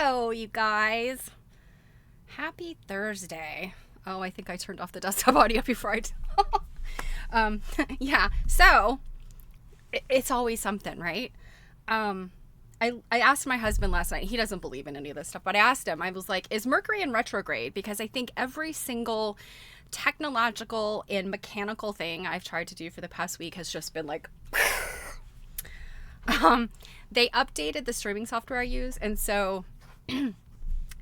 Hello, you guys. Happy Thursday. Oh, I think I turned off the desktop audio before I yeah, so it's always something, right? I asked my husband last night. He doesn't believe in any of this stuff, but I asked him. I was like, is Mercury in retrograde? Because I think every single technological and mechanical thing I've tried to do for the past week has just been like they updated the streaming software I use, and so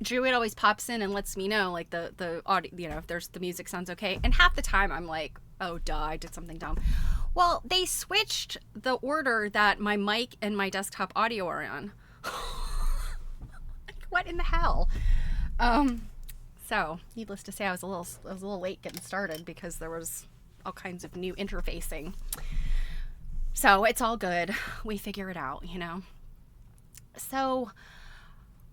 Druid always pops in and lets me know, like, the audio, you know, if there's the music sounds okay. And half the time I'm like, oh duh, I did something dumb. Well, they switched the order that my mic and my desktop audio are on. What in the hell? So needless to say, I was a little late getting started because there was all kinds of new interfacing. So it's all good. We figure it out, you know. So,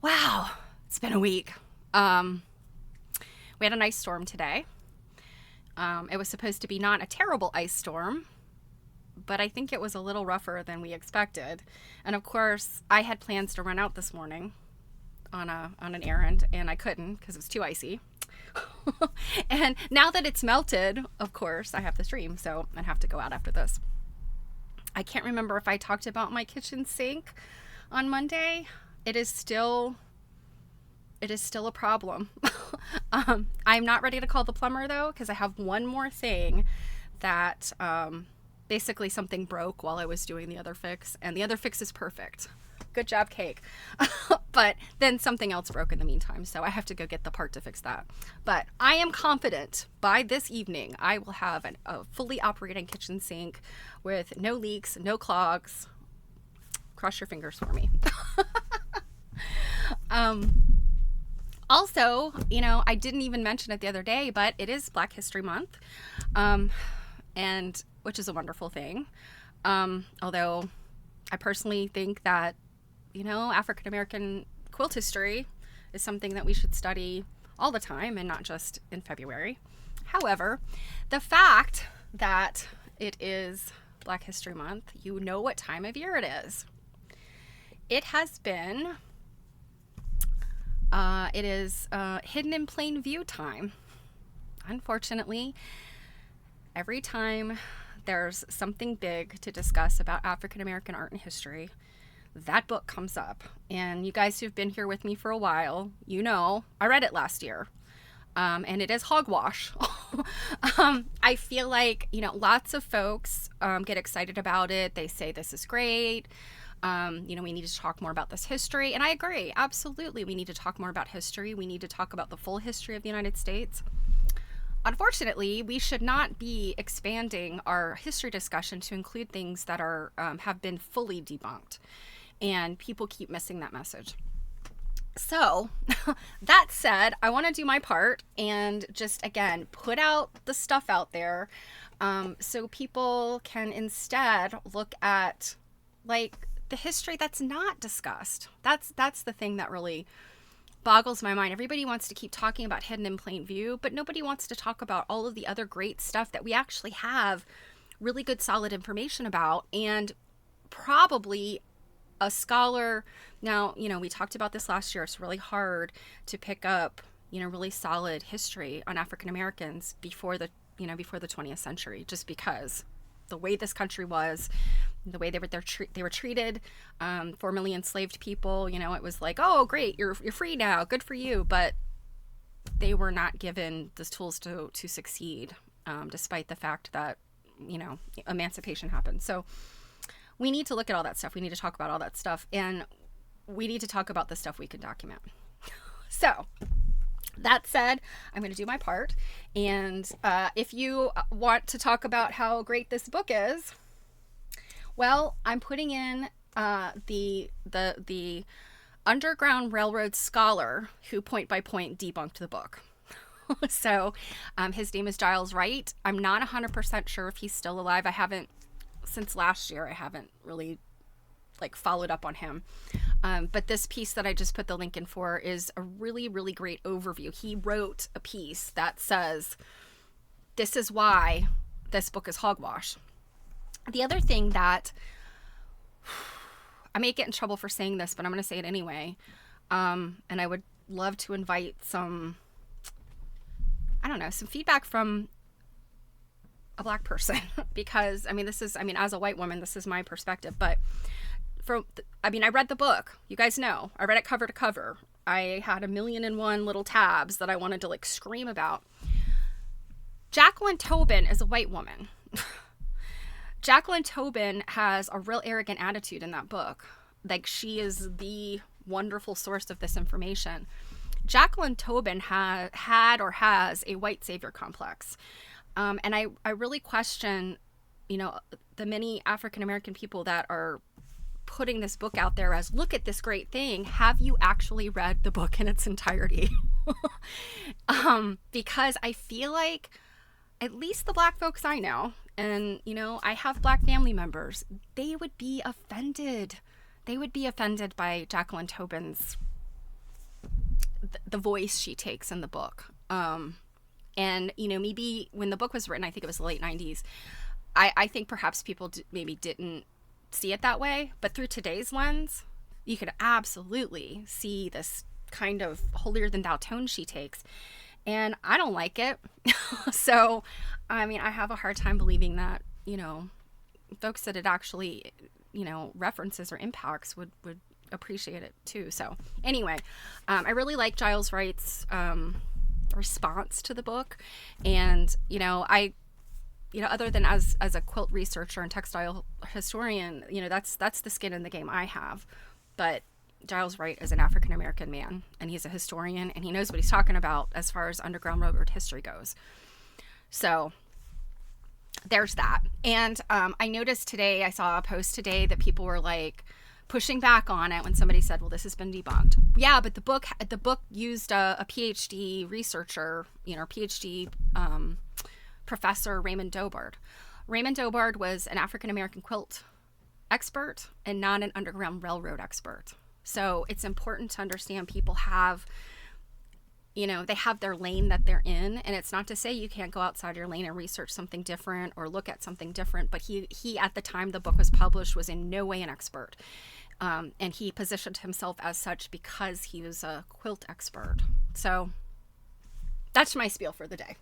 wow, it's been a week. We had an ice storm today. It was supposed to be not a terrible ice storm, but I think it was a little rougher than we expected. And of course, I had plans to run out this morning on an errand, and I couldn't because it was too icy. And now that it's melted, of course, I have to stream, so I'd have to go out after this. I can't remember if I talked about my kitchen sink on Monday. It is still a problem. I'm not ready to call the plumber though, because I have one more thing that basically something broke while I was doing the other fix, and the other fix is perfect. Good job, Cake. But then something else broke in the meantime, so I have to go get the part to fix that. But I am confident by this evening I will have a fully operating kitchen sink with no leaks, no clogs. Cross your fingers for me. Also, you know, I didn't even mention it the other day, but it is Black History Month, and which is a wonderful thing. Although I personally think that, you know, African American quilt history is something that we should study all the time and not just in February. However, the fact that it is Black History Month, you know what time of year it is. It has been, it is hidden in plain view time. Unfortunately, every time there's something big to discuss about African American art and history, that book comes up. And you guys who've been here with me for a while, you know, I read it last year. And it is hogwash. I feel like, you know, lots of folks get excited about it. They say this is great. You know, we need to talk more about this history. And I agree. Absolutely. We need to talk more about history. We need to talk about the full history of the United States. Unfortunately, we should not be expanding our history discussion to include things that are have been fully debunked. And people keep missing that message. So, that said, I want to do my part and just, again, put out the stuff out there so people can instead look at, like, the history that's not discussed. That's the thing that really boggles my mind. Everybody wants to keep talking about hidden in plain view, but nobody wants to talk about all of the other great stuff that we actually have really good, solid information about. And probably a scholar, now, you know, we talked about this last year. It's really hard to pick up, you know, really solid history on African Americans before the 20th century, just because the way this country was, the way they were treated, formerly enslaved people, you know, it was like, oh, great, you're free now, good for you. But they were not given the tools to succeed, despite the fact that, you know, emancipation happened. So we need to look at all that stuff. We need to talk about all that stuff. And we need to talk about the stuff we can document. So that said, I'm going to do my part. And if you want to talk about how great this book is, well, I'm putting in the Underground Railroad scholar who point by point debunked the book. So his name is Giles Wright. I'm not 100% sure if he's still alive. I haven't, since last year, I haven't really followed up on him. But this piece that I just put the link in for is a really, really great overview. He wrote a piece that says, this is why this book is hogwash. The other thing that, I may get in trouble for saying this, but I'm going to say it anyway. And I would love to invite some, I don't know, some feedback from a Black person because, I mean, as a white woman, this is my perspective, but I read the book. You guys know, I read it cover to cover. I had 1,000,001 little tabs that I wanted to like scream about. Jacqueline Tobin is a white woman. Jacqueline Tobin has a real arrogant attitude in that book. Like, she is the wonderful source of this information. Jacqueline Tobin had or has a white savior complex. And I really question, the many African American people that are putting this book out there as, look at this great thing. Have you actually read the book in its entirety? Because I feel like at least the Black folks I know, and, I have Black family members, they would be offended. They would be offended by Jacqueline Tobin's, the voice she takes in the book. And, maybe when the book was written, I think it was the late 90s, I think perhaps people maybe didn't see it that way. But through today's lens, you could absolutely see this kind of holier than thou tone she takes. And I don't like it. So, I have a hard time believing that, folks that it actually, references or impacts would appreciate it too. So anyway, I really like Giles Wright's response to the book. And, other than as a quilt researcher and textile historian, that's the skin in the game I have. But Giles Wright is an African American man, and he's a historian, and he knows what he's talking about as far as Underground Railroad history goes. So there's that. And I noticed today, I saw a post today that people were like pushing back on it when somebody said, well, this has been debunked. Yeah, but the book used a PhD researcher, PhD professor, Raymond Dobard. Raymond Dobard was an African American quilt expert and not an Underground Railroad expert. So it's important to understand people have, they have their lane that they're in. And it's not to say you can't go outside your lane and research something different or look at something different. But he at the time the book was published, was in no way an expert. And he positioned himself as such because he was a quilt expert. So that's my spiel for the day.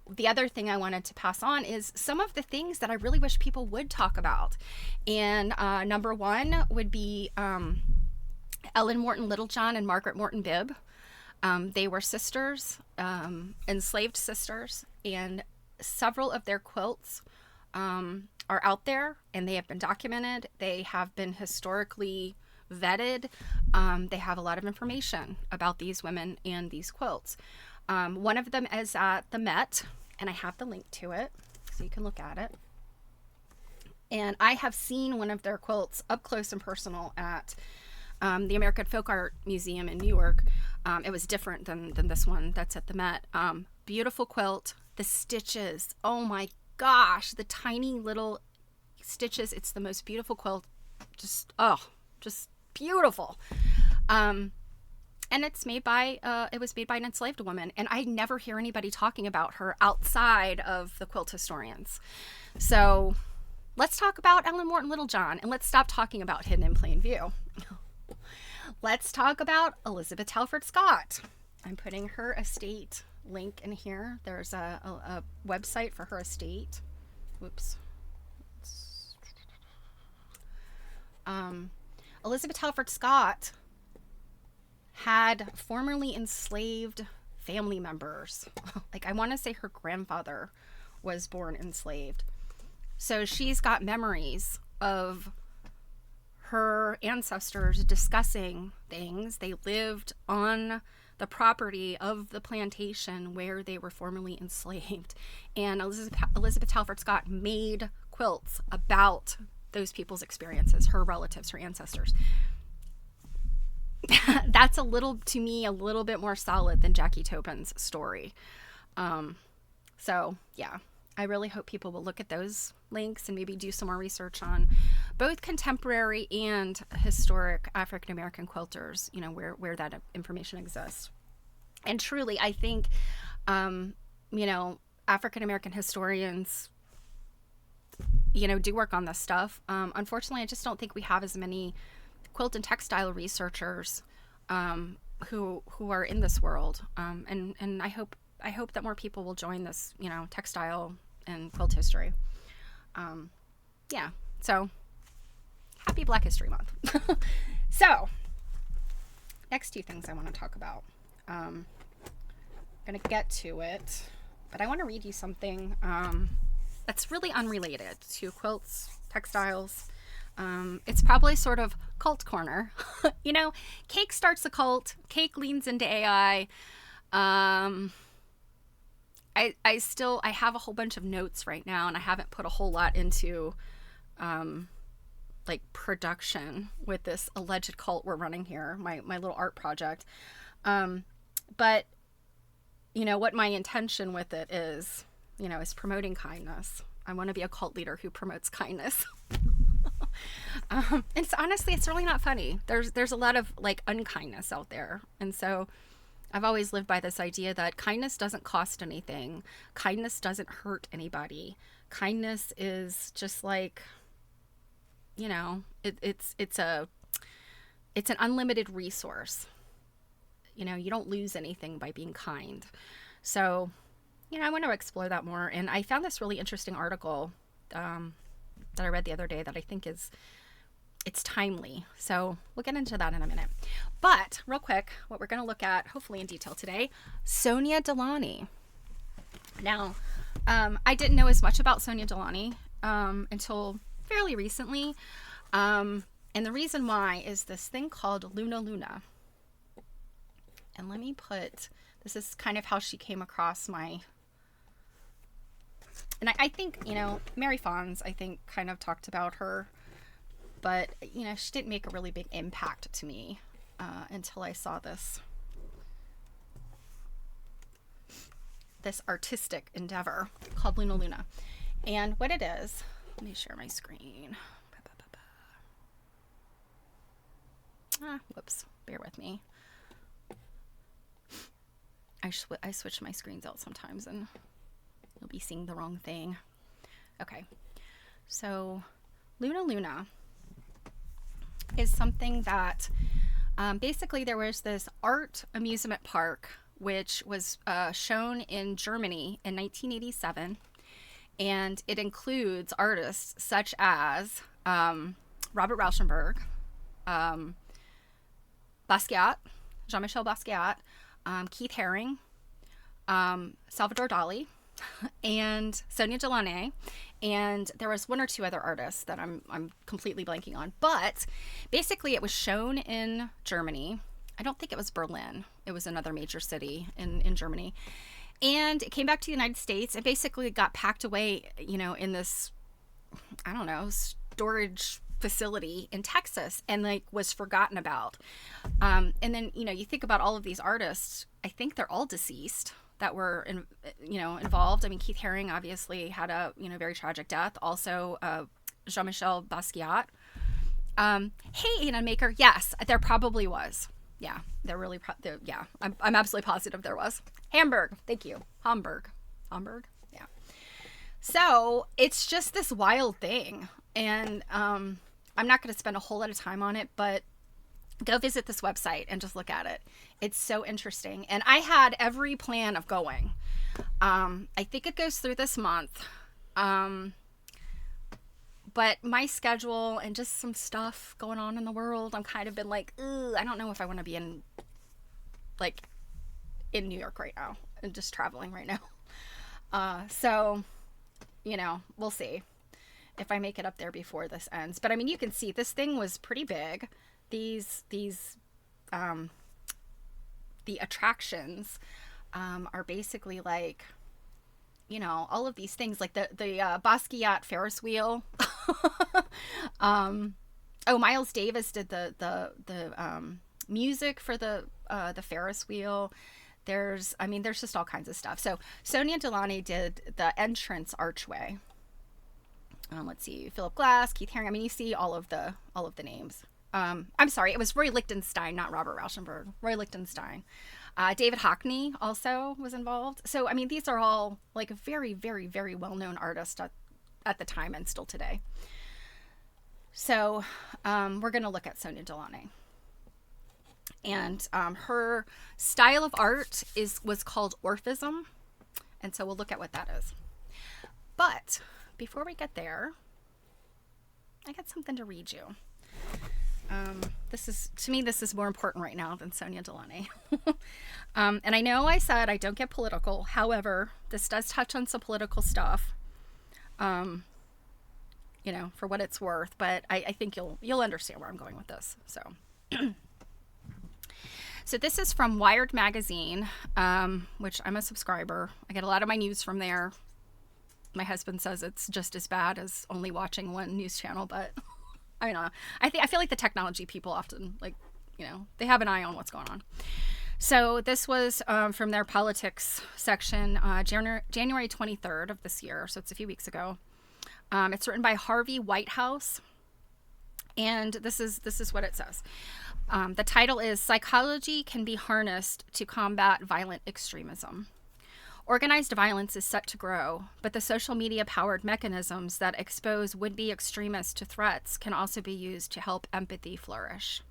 The other thing I wanted to pass on is some of the things that I really wish people would talk about. And number one would be Ellen Morton Littlejohn and Margaret Morton Bibb. They were sisters, enslaved sisters, and several of their quilts are out there, and they have been documented. They have been historically vetted. They have a lot of information about these women and these quilts. One of them is at the Met, and I have the link to it so you can look at it. And I have seen one of their quilts up close and personal at the American Folk Art Museum in New York. It was different than this one that's at the Met. Beautiful quilt. The stitches, oh my gosh, the tiny little stitches. It's the most beautiful quilt. Just beautiful. And it was made by an enslaved woman. And I never hear anybody talking about her outside of the quilt historians. So let's talk about Ellen Morton Littlejohn, and let's stop talking about Hidden in Plain View. Let's talk about Elizabeth Telford Scott. I'm putting her estate link in here. There's a website for her estate. Whoops. Elizabeth Telford Scott had formerly enslaved family members. Like, I want to say her grandfather was born enslaved. So she's got memories of her ancestors discussing things. They lived on the property of the plantation where they were formerly enslaved. And Elizabeth Telford Scott made quilts about those people's experiences, her relatives, her ancestors. That's a little bit more solid than Jackie Tobin's story. So yeah, I really hope people will look at those links and maybe do some more research on both contemporary and historic African American quilters, where that information exists. And truly, I think, African American historians, do work on this stuff. Unfortunately, I just don't think we have as many quilt and textile researchers who are in this world, and I hope that more people will join this, textile and quilt history. Yeah, so happy Black History Month. So next two things I want to talk about. I'm gonna get to it, but I want to read you something that's really unrelated to quilts, textiles. It's probably sort of cult corner. Cake starts a cult. Cake leans into AI. I have a whole bunch of notes right now, and I haven't put a whole lot into like production with this alleged cult we're running here, my little art project. But what my intention with it is promoting kindness. I want to be a cult leader who promotes kindness. It's honestly, it's really not funny. There's a lot of like unkindness out there. And so I've always lived by this idea that kindness doesn't cost anything. Kindness doesn't hurt anybody. Kindness is just like, it's an unlimited resource. You don't lose anything by being kind. So, I want to explore that more. And I found this really interesting article that I read the other day that I think it's timely. So we'll get into that in a minute. But real quick, what we're going to look at, hopefully in detail today, Sonia Delaunay. Now, I didn't know as much about Sonia Delaunay until fairly recently. And the reason why is this thing called Luna Luna. And let me this is kind of how she came across my, and I think, Mary Fons, I think, kind of talked about her, but, she didn't make a really big impact to me until I saw this artistic endeavor called Luna Luna. And what it is, let me share my screen. Whoops, bear with me. I switch my screens out sometimes and you'll be seeing the wrong thing. Okay, so Luna Luna is something that basically there was this art amusement park which was shown in Germany in 1987, and it includes artists such as Robert Rauschenberg, Basquiat, Jean-Michel Basquiat, Keith Haring, Salvador Dali, and Sonia Delaunay, and there was one or two other artists that I'm completely blanking on. But basically, it was shown in Germany. I don't think it was Berlin. It was another major city in Germany, and it came back to the United States and basically got packed away, in this, I don't know, storage facility in Texas, and like was forgotten about. And then you think about all of these artists. I think they're all deceased that were involved. I mean, Keith Haring obviously had a very tragic death. Also, Jean-Michel Basquiat. Hey, Anna Maker. Yes, there probably was. Yeah, there really. Yeah, I'm absolutely positive there was. Hamburg. Thank you. Hamburg. Yeah. So it's just this wild thing, and I'm not going to spend a whole lot of time on it, but go visit this website and just look at it. It's so interesting. And I had every plan of going. I think it goes through this month. But my schedule and just some stuff going on in the world, I'm kind of been like, I don't know if I want to be in New York right now and just traveling right now. So, we'll see if I make it up there before this ends. But I mean, you can see this thing was pretty big. These the attractions are basically like, all of these things, like the Basquiat Ferris wheel. Miles Davis did the music for the Ferris wheel. There's just all kinds of stuff. So Sonia Delaunay did the entrance archway. Let's see, Philip Glass, Keith Haring. I mean, you see all of the names. I'm sorry, it was Roy Lichtenstein, not Robert Rauschenberg. Roy Lichtenstein. David Hockney also was involved. So, I mean, these are all like very, very, very well-known artists at the time and still today. So we're going to look at Sonia Delaunay. And her style of art was called Orphism. And so we'll look at what that is. But before we get there, I got something to read you. To me, this is more important right now than Sonia Delaunay. And I know I said I don't get political. However, this does touch on some political stuff, for what it's worth. But I think you'll understand where I'm going with this. So this is from Wired Magazine, which I'm a subscriber. I get a lot of my news from there. My husband says it's just as bad as only watching one news channel, but I don't know. I feel like the technology people often, they have an eye on what's going on. So this was from their politics section, January 23rd of this year. So it's a few weeks ago. It's written by Harvey Whitehouse. And this is what it says. The title is Psychology Can Be Harnessed to Combat Violent Extremism. Organized violence is set to grow, but the social media-powered mechanisms that expose would-be extremists to threats can also be used to help empathy flourish.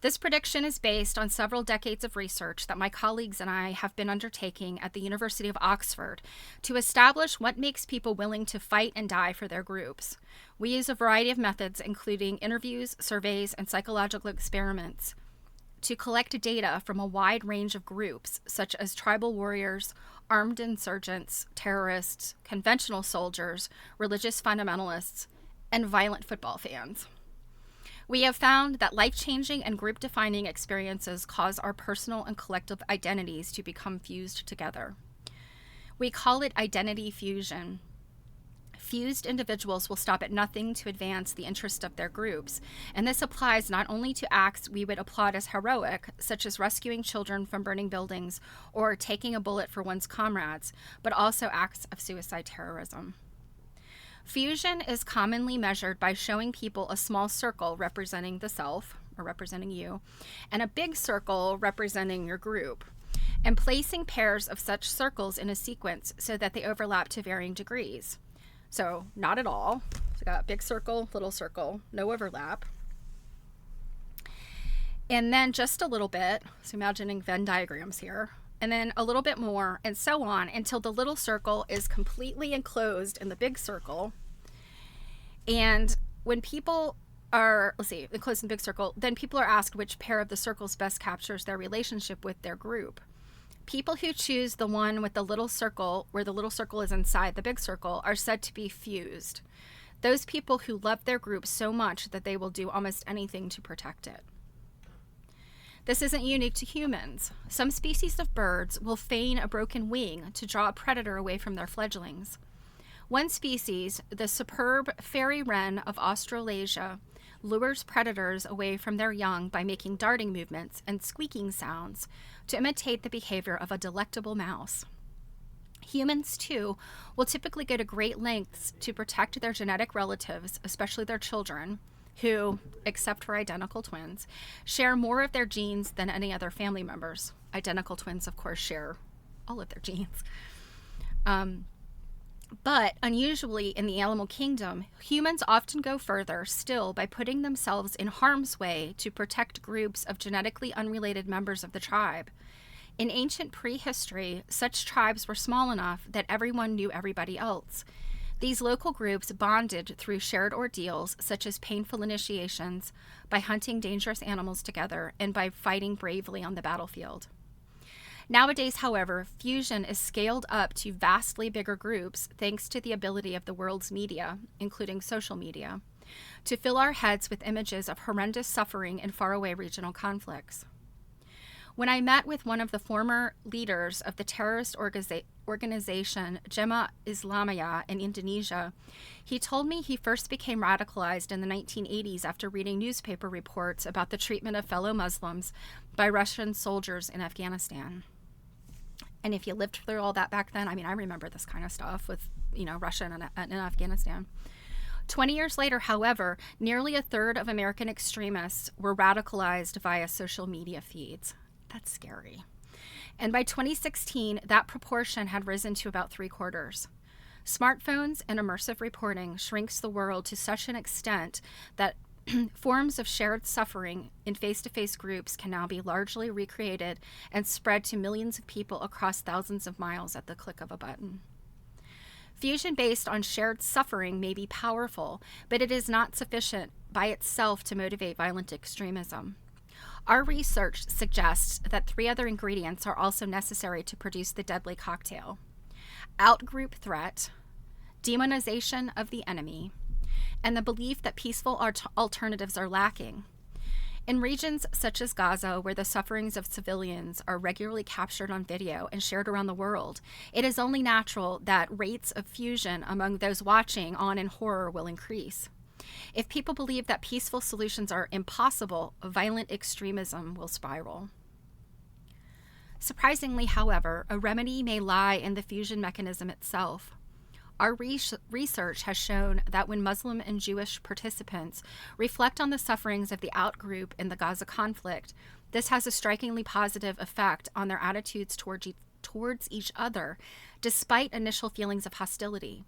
This prediction is based on several decades of research that my colleagues and I have been undertaking at the University of Oxford to establish what makes people willing to fight and die for their groups. We use a variety of methods, including interviews, surveys, and psychological experiments, to collect data from a wide range of groups, such as tribal warriors, armed insurgents, terrorists, conventional soldiers, religious fundamentalists, and violent football fans. We have found that life-changing and group-defining experiences cause our personal and collective identities to become fused together. We call it identity fusion. Fused individuals will stop at nothing to advance the interest of their groups, and this applies not only to acts we would applaud as heroic, such as rescuing children from burning buildings or taking a bullet for one's comrades, but also acts of suicide terrorism. Fusion is commonly measured by showing people a small circle representing the self, or representing you, and a big circle representing your group, and placing pairs of such circles in a sequence so that they overlap to varying degrees. So not at all. So we got big circle, little circle, no overlap. And then just a little bit, so imagining Venn diagrams here, and then a little bit more, and so on until the little circle is completely enclosed in the big circle. And when people are, enclosed in the big circle, then people are asked which pair of the circles best captures their relationship with their group. People who choose the one with the little circle, where the little circle is inside the big circle, are said to be fused. Those people who love their group so much that they will do almost anything to protect it. This isn't unique to humans. Some species of birds will feign a broken wing to draw a predator away from their fledglings. One species, the superb fairy wren of Australasia, lures predators away from their young by making darting movements and squeaking sounds to imitate the behavior of a delectable mouse. Humans, too, will typically go to great lengths to protect their genetic relatives, especially their children, who, except for identical twins, share more of their genes than any other family members. Identical twins, of course, share all of their genes. But unusually in the animal kingdom, humans often go further still by putting themselves in harm's way to protect groups of genetically unrelated members of the tribe. In ancient prehistory, such tribes were small enough that everyone knew everybody else. These local groups bonded through shared ordeals, such as painful initiations, by hunting dangerous animals together, and by fighting bravely on the battlefield. Nowadays, however, fusion is scaled up to vastly bigger groups thanks to the ability of the world's media, including social media, to fill our heads with images of horrendous suffering in faraway regional conflicts. When I met with one of the former leaders of the terrorist organization Jemaah Islamiyah in Indonesia, he told me he first became radicalized in the 1980s after reading newspaper reports about the treatment of fellow Muslims by Russian soldiers in Afghanistan. And if you lived through all that back then, I remember this kind of stuff with, Russia and Afghanistan. 20 years later, however, nearly a third of American extremists were radicalized via social media feeds. That's scary. And by 2016, that proportion had risen to about 3/4. Smartphones and immersive reporting shrinks the world to such an extent that forms of shared suffering in face-to-face groups can now be largely recreated and spread to millions of people across thousands of miles at the click of a button. Fusion based on shared suffering may be powerful, but it is not sufficient by itself to motivate violent extremism. Our research suggests that 3 other ingredients are also necessary to produce the deadly cocktail: outgroup threat, demonization of the enemy, and the belief that peaceful alternatives are lacking. In regions such as Gaza, where the sufferings of civilians are regularly captured on video and shared around the world, it is only natural that rates of fusion among those watching on in horror will increase. If people believe that peaceful solutions are impossible, violent extremism will spiral. Surprisingly, however, a remedy may lie in the fusion mechanism itself. Our research has shown that when Muslim and Jewish participants reflect on the sufferings of the outgroup in the Gaza conflict, this has a strikingly positive effect on their attitudes towards each other, despite initial feelings of hostility.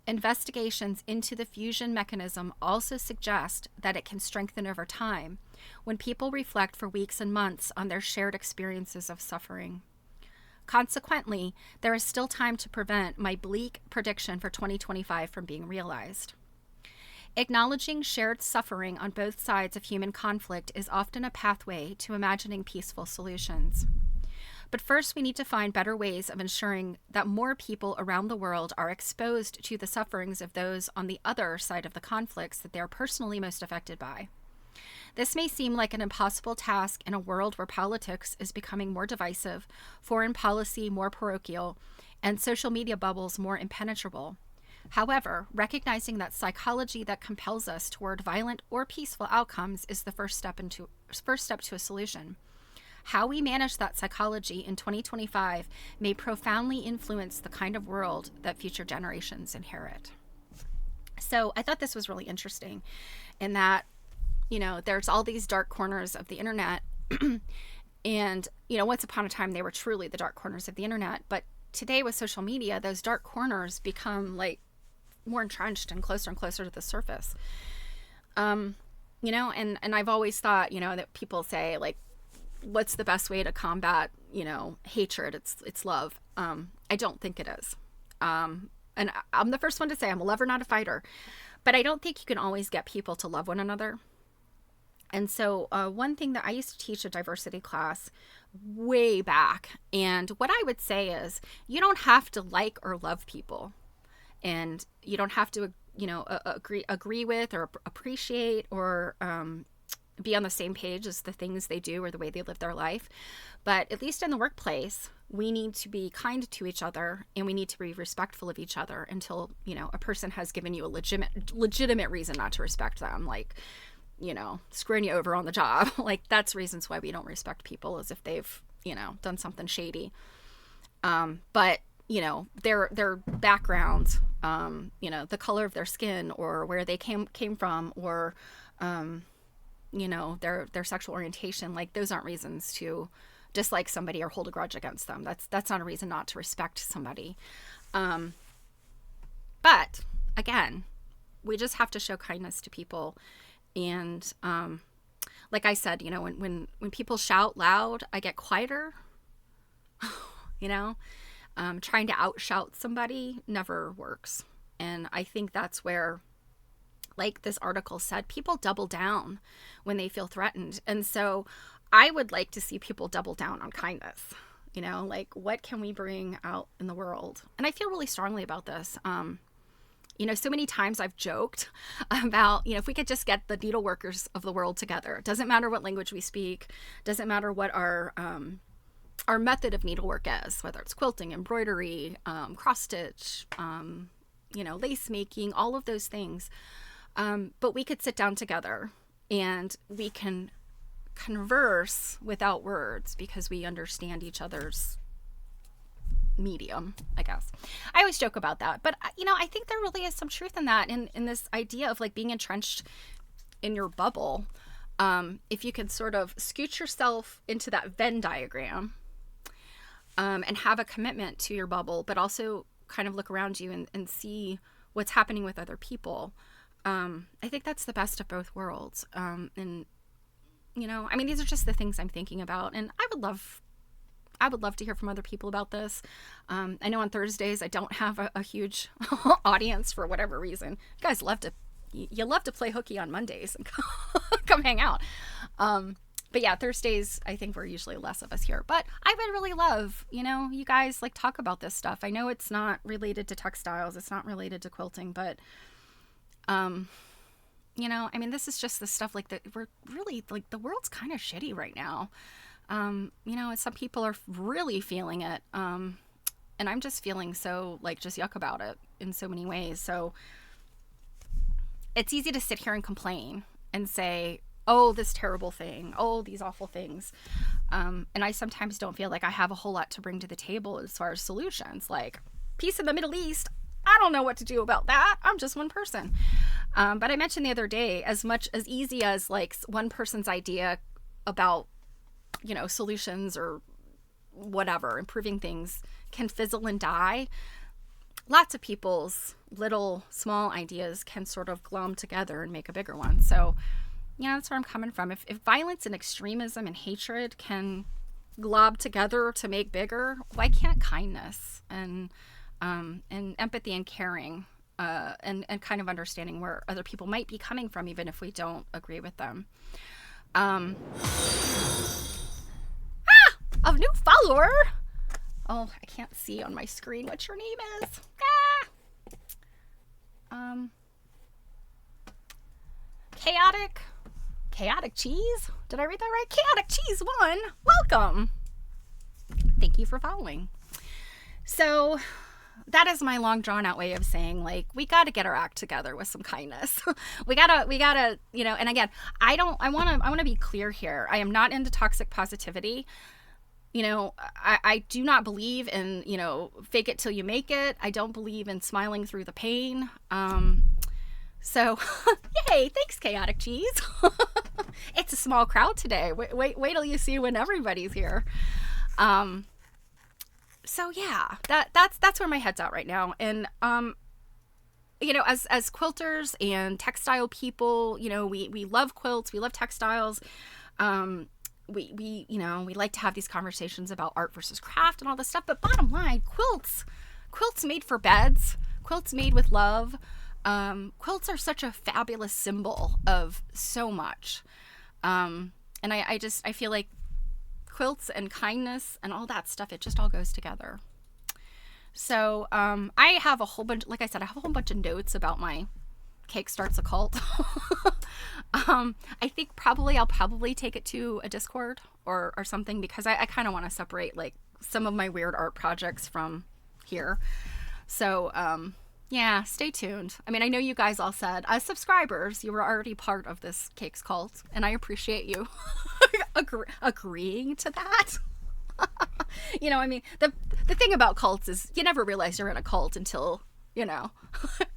Investigations into the fusion mechanism also suggest that it can strengthen over time when people reflect for weeks and months on their shared experiences of suffering. Consequently, there is still time to prevent my bleak prediction for 2025 from being realized. Acknowledging shared suffering on both sides of human conflict is often a pathway to imagining peaceful solutions. But first, we need to find better ways of ensuring that more people around the world are exposed to the sufferings of those on the other side of the conflicts that they are personally most affected by. This may seem like an impossible task in a world where politics is becoming more divisive, foreign policy more parochial, and social media bubbles more impenetrable. However, recognizing that psychology that compels us toward violent or peaceful outcomes is the first step to a solution. How we manage that psychology in 2025 may profoundly influence the kind of world that future generations inherit. So I thought this was really interesting in that, there's all these dark corners of the internet. And, once upon a time, they were truly the dark corners of the internet. But today with social media, those dark corners become more entrenched and closer to the surface. And I've always thought, that people say what's the best way to combat, hatred? It's love. I don't think it is. And I'm the first one to say I'm a lover, not a fighter. But I don't think you can always get people to love one another. And so one thing that I used to teach a diversity class way back, and what I would say is you don't have to like or love people, and you don't have to, agree with or appreciate or be on the same page as the things they do or the way they live their life. But at least in the workplace, we need to be kind to each other, and we need to be respectful of each other until, a person has given you a legitimate reason not to respect them, screwing you over on the job. That's reasons why we don't respect people, as if they've, done something shady. But, their backgrounds, the color of their skin or where they came from or, their sexual orientation, those aren't reasons to dislike somebody or hold a grudge against them. That's not a reason not to respect somebody. But again, we just have to show kindness to people. And like I said, when people shout loud, I get quieter. Trying to outshout somebody never works. And I think that's where, like this article said, people double down when they feel threatened. And so I would like to see people double down on kindness. What can we bring out in the world? And I feel really strongly about this. So many times I've joked about, if we could just get the needleworkers of the world together. It doesn't matter what language we speak. Doesn't matter what our method of needlework is, whether it's quilting, embroidery, cross stitch, lace making, all of those things. But we could sit down together and we can converse without words because we understand each other's medium, I guess. I always joke about that, but I think there really is some truth in that, in this idea of being entrenched in your bubble. If you can sort of scoot yourself into that Venn diagram, and have a commitment to your bubble, but also kind of look around you and see what's happening with other people. I think that's the best of both worlds. And, you know, I mean, these are just the things I'm thinking about. And I would love to hear from other people about this. I know on Thursdays I don't have a huge audience for whatever reason. You guys love to play hooky on Mondays and come hang out. But yeah, Thursdays, I think we're usually less of us here. But I would really love, you know, you guys like talk about this stuff. I know it's not related to textiles. It's not related to quilting, but, you know, I mean, this is just the stuff like that. We're really like, the world's kind of shitty right now. You know, and some people are really feeling it. And I'm just feeling so like just yuck about it in so many ways. So it's easy to sit here and complain and say, oh, this terrible thing, oh, these awful things. And I sometimes don't feel like I have a whole lot to bring to the table as far as solutions. Like peace in the Middle East, I don't know what to do about that. I'm just one person. But I mentioned the other day, as easy as like one person's idea about, you know, solutions or whatever, improving things can fizzle and die. Lots of people's little small ideas can sort of glom together and make a bigger one. So, yeah, that's where I'm coming from. If violence and extremism and hatred can glob together to make bigger, why can't kindness and empathy and caring and kind of understanding where other people might be coming from, even if we don't agree with them? A new follower. Oh, I can't see on my screen what your name is. Chaotic Cheese. Did I read that right? Chaotic Cheese 1. Welcome. Thank you for following. So that is my long drawn out way of saying, like, we got to get our act together with some kindness. we gotta, you know, and again, I want to be clear here. I am not into toxic positivity. You know, I do not believe in, you know, fake it till you make it. I don't believe in smiling through the pain. So, yay, thanks, Chaotic Cheese. It's a small crowd today. Wait till you see when everybody's here. So yeah, that's where my head's at right now. And, you know, as quilters and textile people, you know, we love quilts, we love textiles. We you know, we like to have these conversations about art versus craft and all this stuff, but bottom line, quilts made for beds, quilts made with love. Quilts are such a fabulous symbol of so much. And I feel like quilts and kindness and all that stuff, it just all goes together. So, I have a whole bunch, like I said, I have a whole bunch of notes about my Cake Starts a Cult. I think I'll probably take it to a Discord or something, because I kind of want to separate like some of my weird art projects from here. So, yeah, stay tuned. I mean, I know you guys all said, as subscribers, you were already part of this Cakes cult, and I appreciate you agreeing to that. You know, I mean, the thing about cults is you never realize you're in a cult until, you know,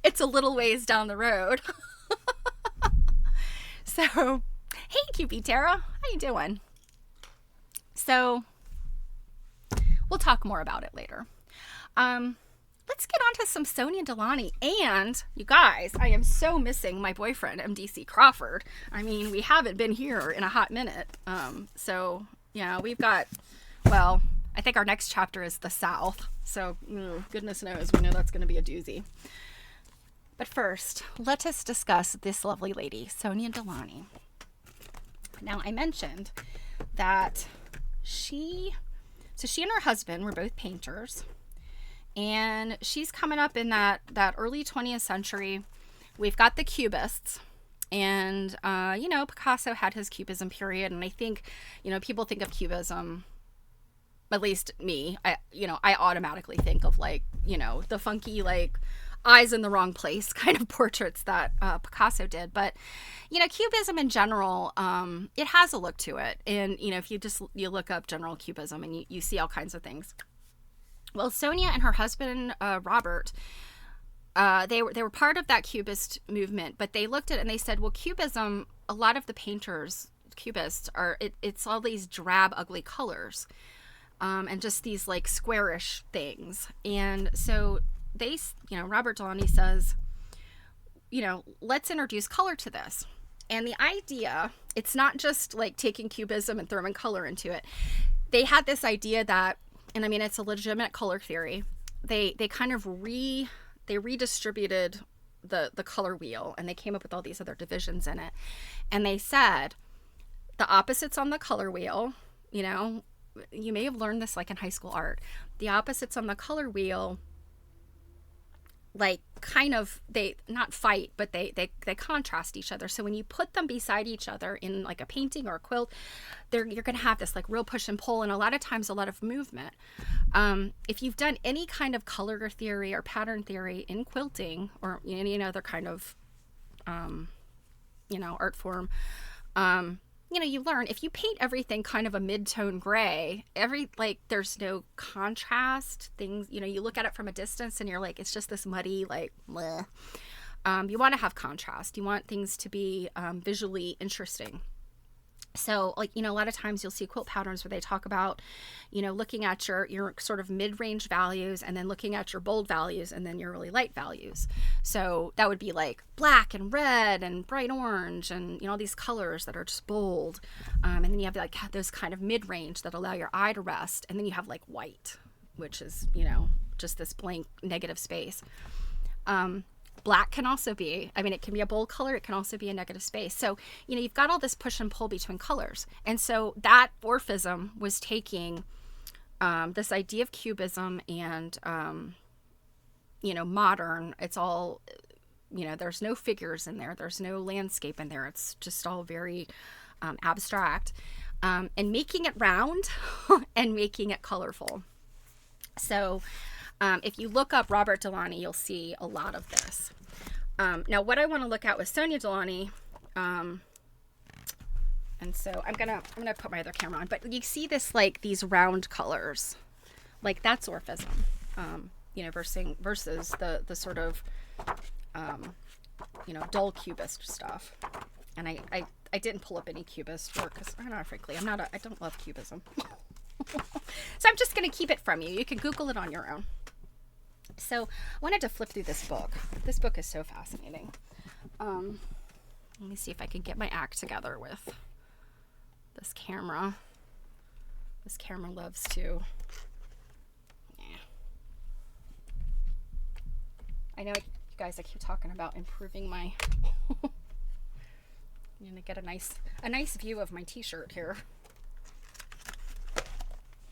it's a little ways down the road. So, hey, QB Tara, how you doing? So, we'll talk more about it later. Let's get on to some Sonia Delaunay. And, you guys, I am so missing my boyfriend, MDC Crawford. I mean, we haven't been here in a hot minute. So, yeah, we've got, well, I think our next chapter is the South. So, goodness knows, we know that's going to be a doozy. But first, let us discuss this lovely lady, Sonia Delaunay. Now, I mentioned that she and her husband were both painters. And she's coming up in that early 20th century. We've got the Cubists. And, you know, Picasso had his Cubism period. And I think, you know, people think of Cubism, at least me, I automatically think of, like, you know, the funky, like, eyes in the wrong place kind of portraits that Picasso did. But, you know, Cubism in general, it has a look to it. And, you know, if you look up general Cubism and you see all kinds of things. Well, Sonia and her husband, Robert, they were part of that Cubist movement, but they looked at it and they said, well, Cubism, a lot of the painters, Cubists, it's all these drab, ugly colors, and just these like squarish things. And so Robert Delaunay says, let's introduce color to this. And the idea, it's not just like taking cubism and throwing color into it. They had this idea that, and I mean, it's a legitimate color theory. They kind of redistributed the color wheel, and they came up with all these other divisions in it. And they said the opposites on the color wheel, you may have learned this like in high school art. The opposites on the color wheel, like kind of, they not fight, but they contrast each other. So when you put them beside each other in like a painting or a quilt, you're going to have this like real push and pull, and a lot of times a lot of movement. If you've done any kind of color theory or pattern theory in quilting or any other kind of art form, you learn if you paint everything kind of a mid-tone gray, there's no contrast things, you look at it from a distance and you're like, it's just this muddy, like, bleh. You want to have contrast. You want things to be visually interesting. So like, a lot of times you'll see quilt patterns where they talk about, looking at your sort of mid-range values and then looking at your bold values and then your really light values. So that would be like black and red and bright orange and, all these colors that are just bold. And then you have like those kind of mid-range that allow your eye to rest. And then you have like white, which is, just this blank negative space. Black can also be, it can be a bold color. It can also be a negative space. So, you've got all this push and pull between colors. And so that Orphism was taking this idea of cubism and, modern. It's all, there's no figures in there. There's no landscape in there. It's just all very abstract, and making it round and making it colorful. So, if you look up Robert Delaunay, you'll see a lot of this. Now, what I want to look at with Sonia Delaunay, and so I'm gonna put my other camera on, but you see this like these round colors, like that's Orphism, versus the sort of dull cubist stuff. And I didn't pull up any cubist work because frankly I don't love cubism. So I'm just gonna keep it from you. You can Google it on your own. So I wanted to flip through this book. This book is so fascinating. Let me see if I can get my act together with this camera. This camera loves to. Yeah. I know, you guys, I keep talking about improving my. I'm gonna get a nice view of my t-shirt here.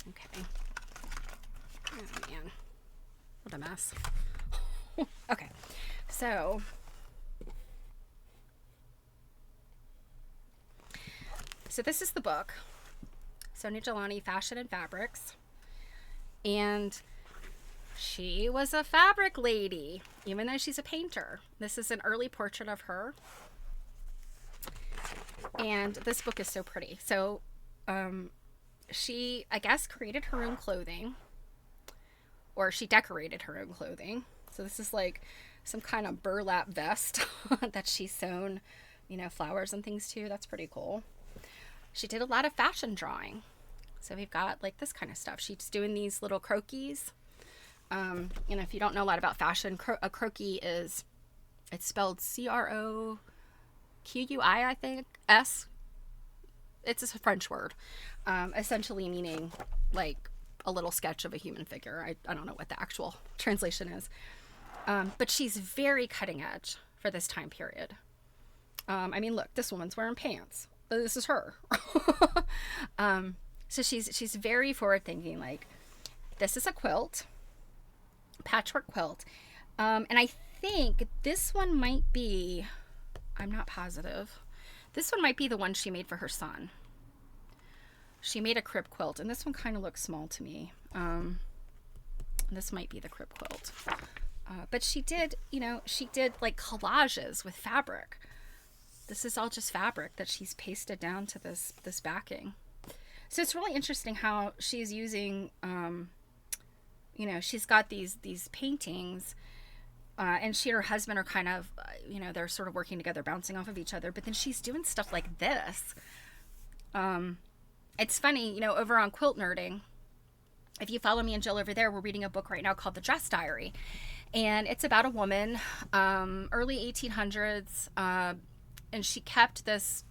Okay. Oh man. What a mess. Okay, so this is the book, Sonia Delaunay, Fashion and Fabrics, and she was a fabric lady, even though she's a painter. This is an early portrait of her, and this book is so pretty. So, she, I guess, created her own clothing. Or she decorated her own clothing. So this is like some kind of burlap vest that she's sewn, flowers and things to. That's pretty cool. She did a lot of fashion drawing. So we've got like this kind of stuff. She's doing these little croquis. If you don't know a lot about fashion, a croquis it's spelled CROQUI, I think, S. It's a French word, essentially meaning like a little sketch of a human figure. I don't know what the actual translation is. But she's very cutting edge for this time period. Look, this woman's wearing pants. This is her. So she's very forward thinking, like, this is a quilt, patchwork quilt. And I think this one might be, I'm not positive. This one might be the one she made for her son. She made a crib quilt, and this one kind of looks small to me. This might be the crib quilt. But she did like collages with fabric. This is all just fabric that she's pasted down to this backing. So it's really interesting how she's using, she's got these paintings, and she and her husband are kind of, they're sort of working together, bouncing off of each other. But then she's doing stuff like this. It's funny, over on Quilt Nerding, if you follow me and Jill over there, we're reading a book right now called The Dress Diary. And it's about a woman, early 1800s, and she kept this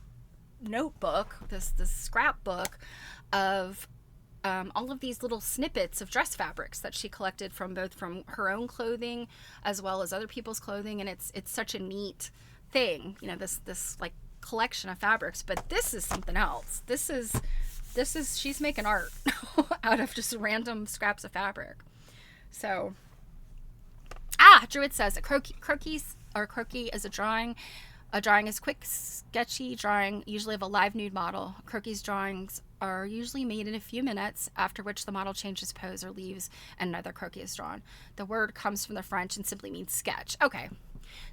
notebook, this scrapbook of all of these little snippets of dress fabrics that she collected from both from her own clothing as well as other people's clothing. And it's such a neat thing, you know, this like collection of fabrics. But this is something else. This is she's making art out of just random scraps of fabric. So Druid says a croquis is a drawing. A drawing is quick, sketchy drawing, usually of a live nude model. Croquis drawings are usually made in a few minutes, after which the model changes pose or leaves and another croquis is drawn. The word comes from the French and simply means sketch. Okay.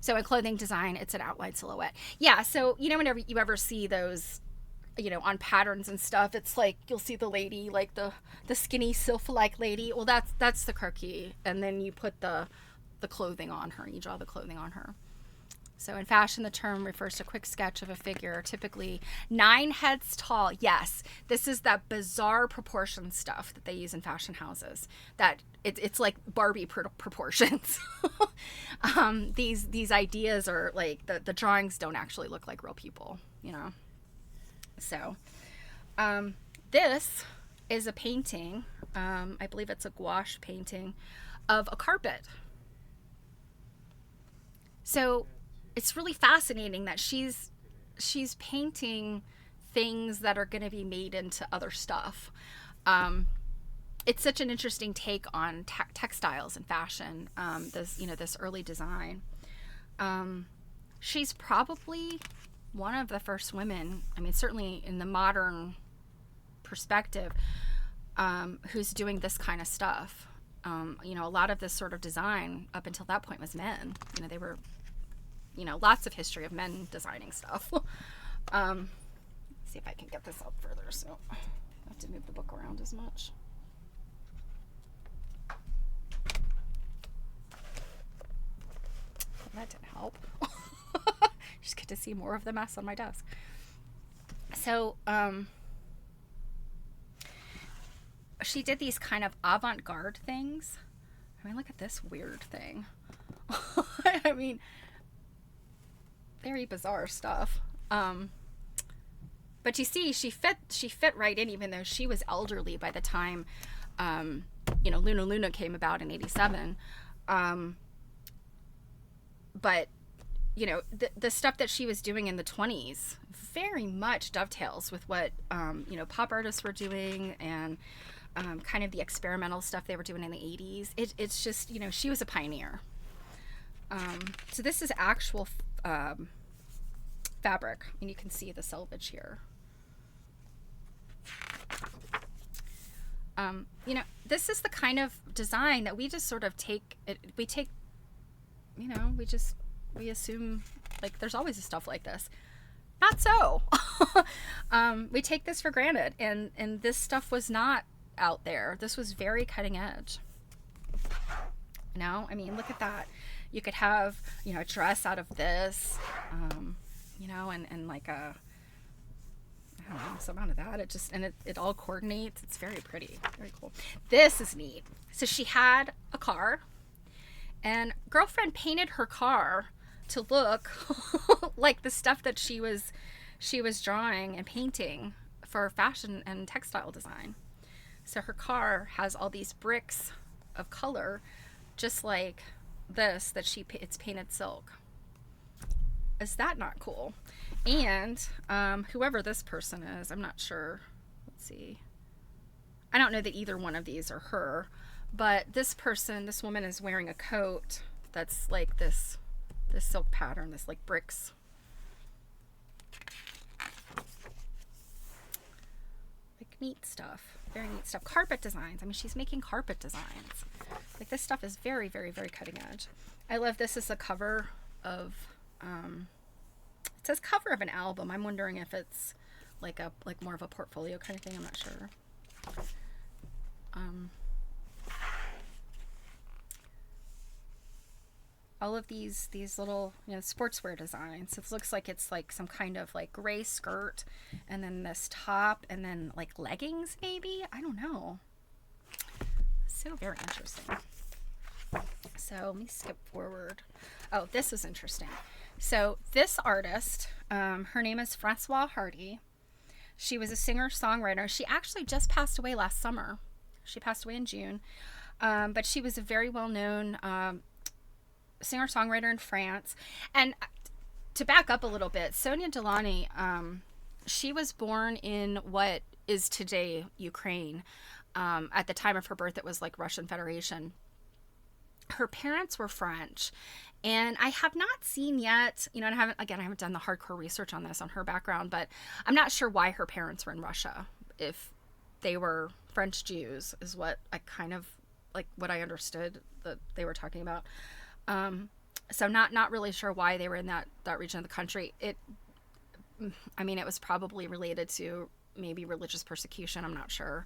So in clothing design, it's an outline silhouette. Yeah, so, you know, whenever you ever see those, you know, on patterns and stuff, it's like you'll see the lady, like the skinny sylph-like lady. Well, that's the croquis. And then you put the clothing on her. You draw the clothing on her. So in fashion, the term refers to a quick sketch of a figure, typically 9 heads tall. Yes, this is that bizarre proportion stuff that they use in fashion houses. That it's like Barbie proportions. These ideas are like the drawings don't actually look like real people, you know. So this is a painting. I believe it's a gouache painting of a carpet. So it's really fascinating that she's painting things that are going to be made into other stuff. It's such an interesting take on textiles and fashion. This early design. She's probably one of the first women. I mean, certainly in the modern perspective, who's doing this kind of stuff. A lot of this sort of design up until that point was men. You know, they were. Lots of history of men designing stuff. See if I can get this up further, so I have to move the book around as much. Well, that didn't help. Just get to see more of the mess on my desk. So, she did these kind of avant-garde things. I mean, look at this weird thing. I mean, very bizarre stuff. But you see, she fit right in, even though she was elderly by the time, Luna came about in 87. But, the stuff that she was doing in the 20s very much dovetails with what, pop artists were doing and kind of the experimental stuff they were doing in the 80s. It's just, she was a pioneer. So this is actual fabric, and you can see the selvage here. This is the kind of design that we just sort of we assume like there's always stuff like this. Not so. We take this for granted, and this stuff was not out there. This was very cutting edge. I mean, look at that. You could have, a dress out of this, and like a, I don't know, some amount of that. It all coordinates. It's very pretty. Very cool. This is neat. So she had a car, and girlfriend painted her car to look like the stuff that she was drawing and painting for fashion and textile design. So her car has all these bricks of color, just like this, it's painted silk. Is that not cool? And whoever this person is, I'm not sure. Let's see. I don't know that either one of these are her, but this woman is wearing a coat that's like this silk pattern, this like bricks. Like neat stuff. Very neat stuff. Carpet designs. I mean, she's making carpet designs. Like this stuff is very, very, very cutting edge. I love this as a cover of, it says cover of an album. I'm wondering if it's like more of a portfolio kind of thing. I'm not sure. All of these little, sportswear designs. It looks like it's like some kind of like gray skirt, and then this top, and then like leggings maybe. I don't know. So very interesting. So let me skip forward. Oh, this is interesting. So this artist, her name is Francoise Hardy. She was a singer-songwriter. She actually just passed away last summer. She passed away in June. But she was a very well-known singer-songwriter in France. And to back up a little bit, Sonia Delaunay, she was born in what is today Ukraine. At the time of her birth, it was like Russian Federation. Her parents were French. And I have not seen yet, and I haven't done the hardcore research on this, on her background, but I'm not sure why her parents were in Russia. If they were French Jews is what I kind of, like what I understood that they were talking about. So not really sure why they were in that region of the country. It was probably related to maybe religious persecution. I'm not sure.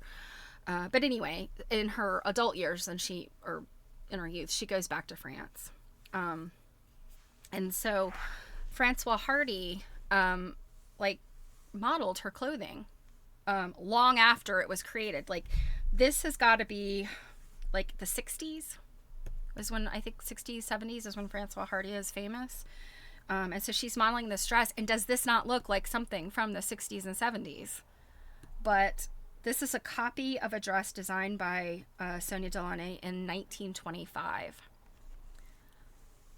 But anyway, in her adult years in her youth, she goes back to France. And so Francoise Hardy, modeled her clothing, long after it was created. Like, this has got to be like the 60s is when, I think 60s, 70s is when Francoise Hardy is famous. And so she's modeling this dress, and does this not look like something from the 60s and 70s? But this is a copy of a dress designed by Sonia Delaunay in 1925.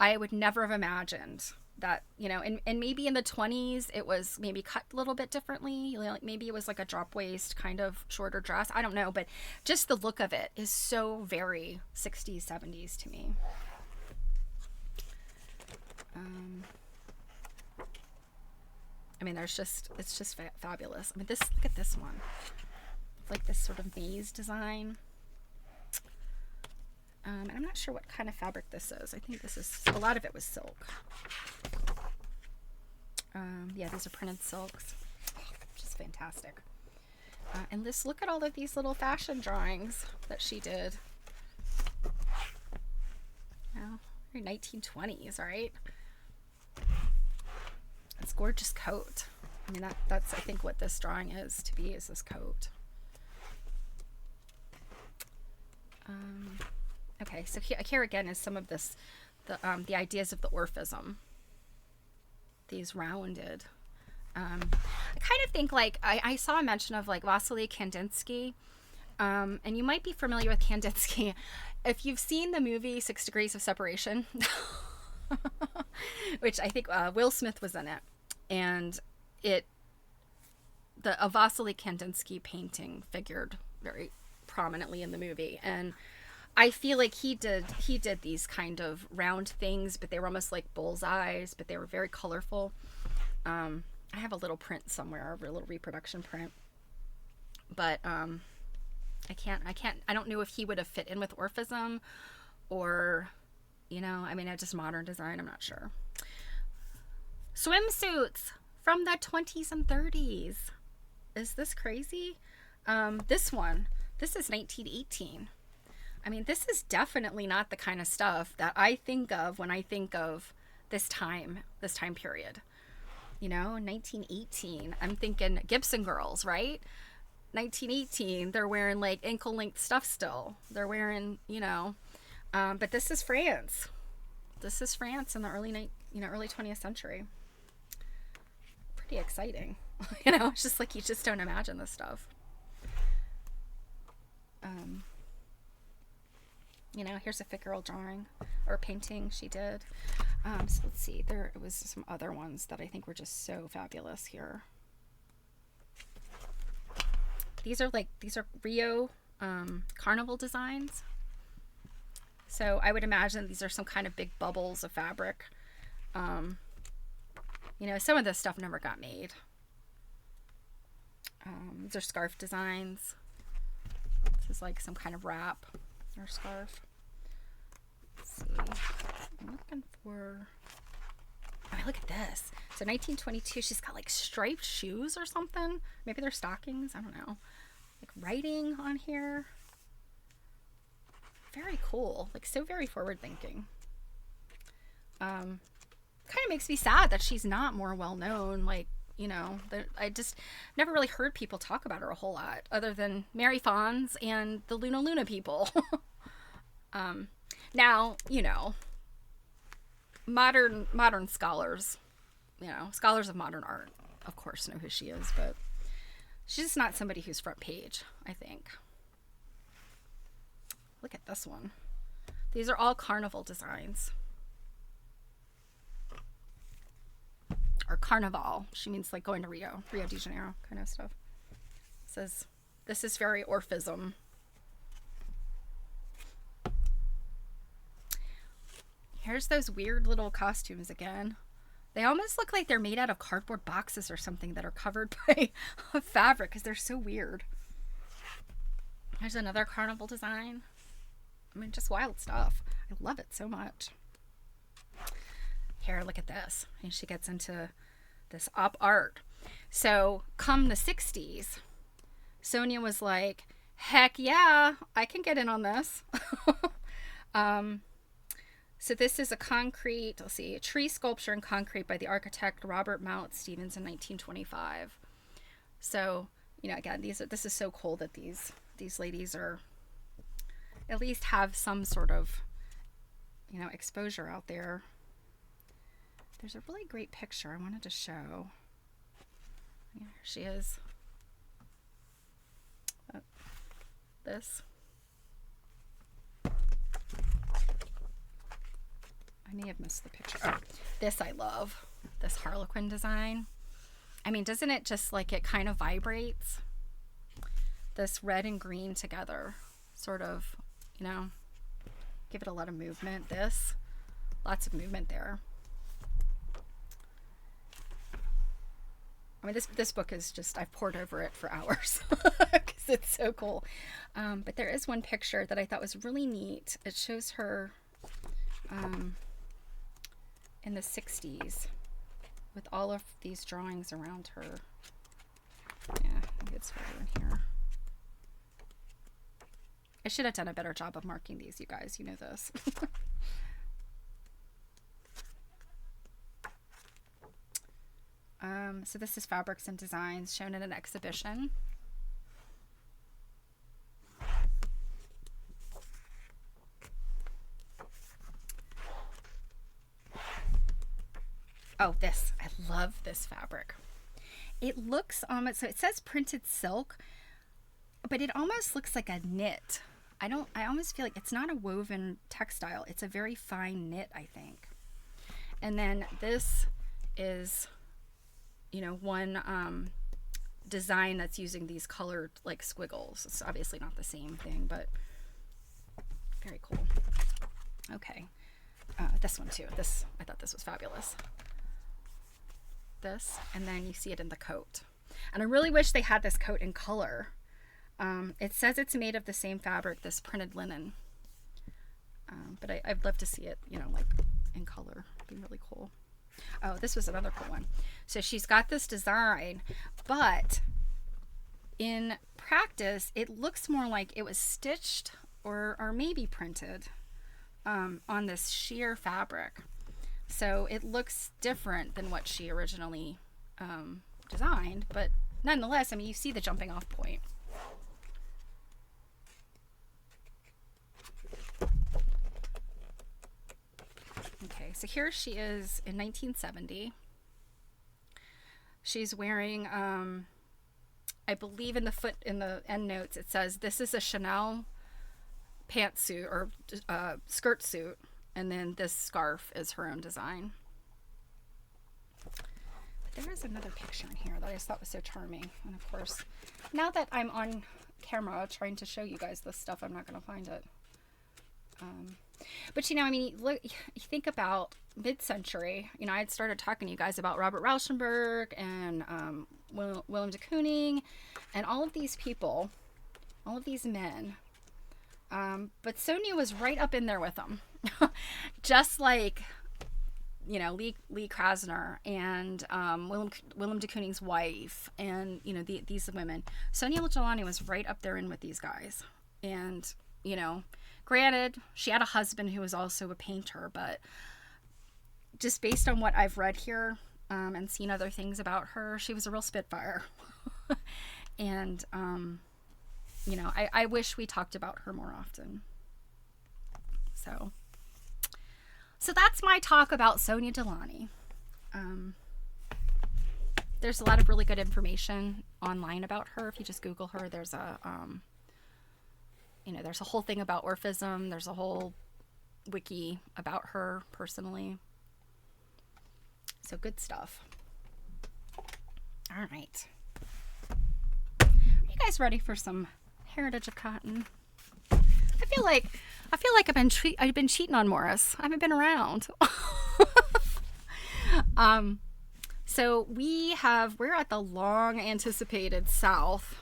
I would never have imagined that, and maybe in the 20s it was maybe cut a little bit differently. Like maybe it was like a drop waist kind of shorter dress. I don't know, but just the look of it is so very 60s, 70s to me. It's just fabulous. Look at this one. It's like this sort of maze design. And I'm not sure what kind of fabric this is. I think a lot of it was silk. Yeah, these are printed silks. Which is fantastic. And look at all of these little fashion drawings that she did. Now, 1920s, right? This gorgeous coat. That's I think what this drawing is this coat. Okay, so here again is some of this, the ideas of the orphism. These rounded. I kind of think like, I saw a mention of like Vasily Kandinsky, and you might be familiar with Kandinsky. If you've seen the movie 6 Degrees of Separation, which I think Will Smith was in it, and a Vasily Kandinsky painting figured very prominently in the movie, and I feel like he did these kind of round things, but they were almost like bullseyes, but they were very colorful. I have a little print somewhere, a little reproduction print, but I don't know if he would have fit in with orphism or, just modern design. I'm not sure. Swimsuits from the 20s and 30s. Is this crazy? This is 1918. This is definitely not the kind of stuff that I think of when I think of this time period. 1918, I'm thinking Gibson Girls, right? 1918, they're wearing like ankle length stuff still. They're wearing, but this is France. This is France in the early 20th century. Pretty exciting. It's just like you just don't imagine this stuff. Here's a figural drawing or painting she did. So let's see. There was some other ones that I think were just so fabulous here. These are Rio carnival designs. So I would imagine these are some kind of big bubbles of fabric. Some of this stuff never got made. These are scarf designs. This is like some kind of wrap or scarf. Let's see. I'm looking for... look at this. So 1922, she's got like striped shoes or something. Maybe they're stockings. I don't know. Like writing on here. Very cool. Like so very forward thinking. Kind of makes me sad that she's not more well known. Like, I just never really heard people talk about her a whole lot other than Mary Fonz and the Luna Luna people. Now, you know, modern scholars, you know, scholars of modern art, of course, know who she is, but she's just not somebody who's front page, I think. Look at this one. These are all carnival designs. Or carnival. She means like going to Rio de Janeiro kind of stuff. It says, this is very Orphism. Here's those weird little costumes again. They almost look like they're made out of cardboard boxes or something that are covered by a fabric because they're so weird. Here's another carnival design. I mean, just wild stuff. I love it so much. Here, look at this. And she gets into this op art. So come the 60s, Sonia was like, heck yeah, I can get in on this. So this is a concrete, let's see, a tree sculpture in concrete by the architect Robert Mount Stevens in 1925. So, you know, again, this is so cool that these ladies are at least have some sort of, you know, exposure out there. There's a really great picture I wanted to show. Yeah, here she is. This. I may have missed the picture. Oh, this I love. This Harlequin design. I mean, doesn't it just like it kind of vibrates? This red and green together. Sort of, you know, give it a lot of movement. This, lots of movement there. I mean, this book is just, I've pored over it for hours because it's so cool. But there is one picture that I thought was really neat. It shows her in the 60s with all of these drawings around her. Yeah, I think it's further in here. I should have done a better job of marking these, you guys. You know this. So this is Fabrics and Designs shown in an exhibition. Oh, this. I love this fabric. It looks almost, so it says printed silk, but it almost looks like a knit. I almost feel like it's not a woven textile. It's a very fine knit, I think. And then this is, you know, one design that's using these colored like squiggles. It's obviously not the same thing, but very cool. Okay. This one too. This, I thought this was fabulous. This, and then you see it in the coat. And I really wish they had this coat in color. It says it's made of the same fabric, this printed linen. But I'd love to see it, you know, like in color. It'd be really cool. Oh, this was another cool one. So she's got this design, but in practice, it looks more like it was stitched or maybe printed on this sheer fabric. So it looks different than what she originally designed, but nonetheless, I mean, you see the jumping off point. Okay, so here she is in 1970. She's wearing, I believe in the end notes, it says this is a Chanel pantsuit or skirt suit, and then this scarf is her own design. But there is another picture in here that I just thought was so charming, and of course, now that I'm on camera trying to show you guys this stuff, I'm not going to find it. But you know, I mean, look, you think about mid-century. You know, I had started talking to you guys about Robert Rauschenberg and Willem de Kooning and all of these people, all of these men. But Sonia was right up in there with them, just like, you know, Lee Krasner and Willem de Kooning's wife, and you know these women. Sonia Delaunay was right up there in with these guys, and you know. Granted, she had a husband who was also a painter, but just based on what I've read here and seen other things about her, she was a real spitfire. And, you know, I wish we talked about her more often. So, So that's my talk about Sonia Delaunay. There's a lot of really good information online about her. If you just Google her, there's a there's a whole thing about orphism. There's a whole wiki about her personally. So good stuff. All right. Are you guys ready for some heritage of cotton? I feel like I've been cheating on Morris. I haven't been around. So we're at the long anticipated South.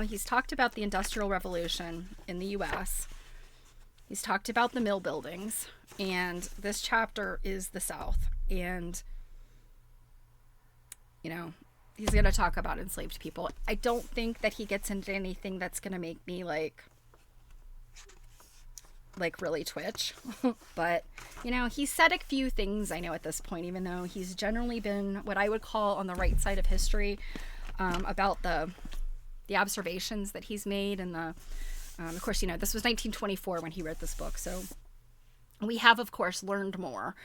He's talked about the Industrial Revolution in the US. He's talked about the mill buildings, and this chapter is the South. And he's going to talk about enslaved people. I don't think that he gets into anything that's going to make me like really twitch. But, he said a few things I know at this point, even though he's generally been what I would call on the right side of history, about the observations that he's made. And of course, this was 1924 when he wrote this book. So we have, of course, learned more.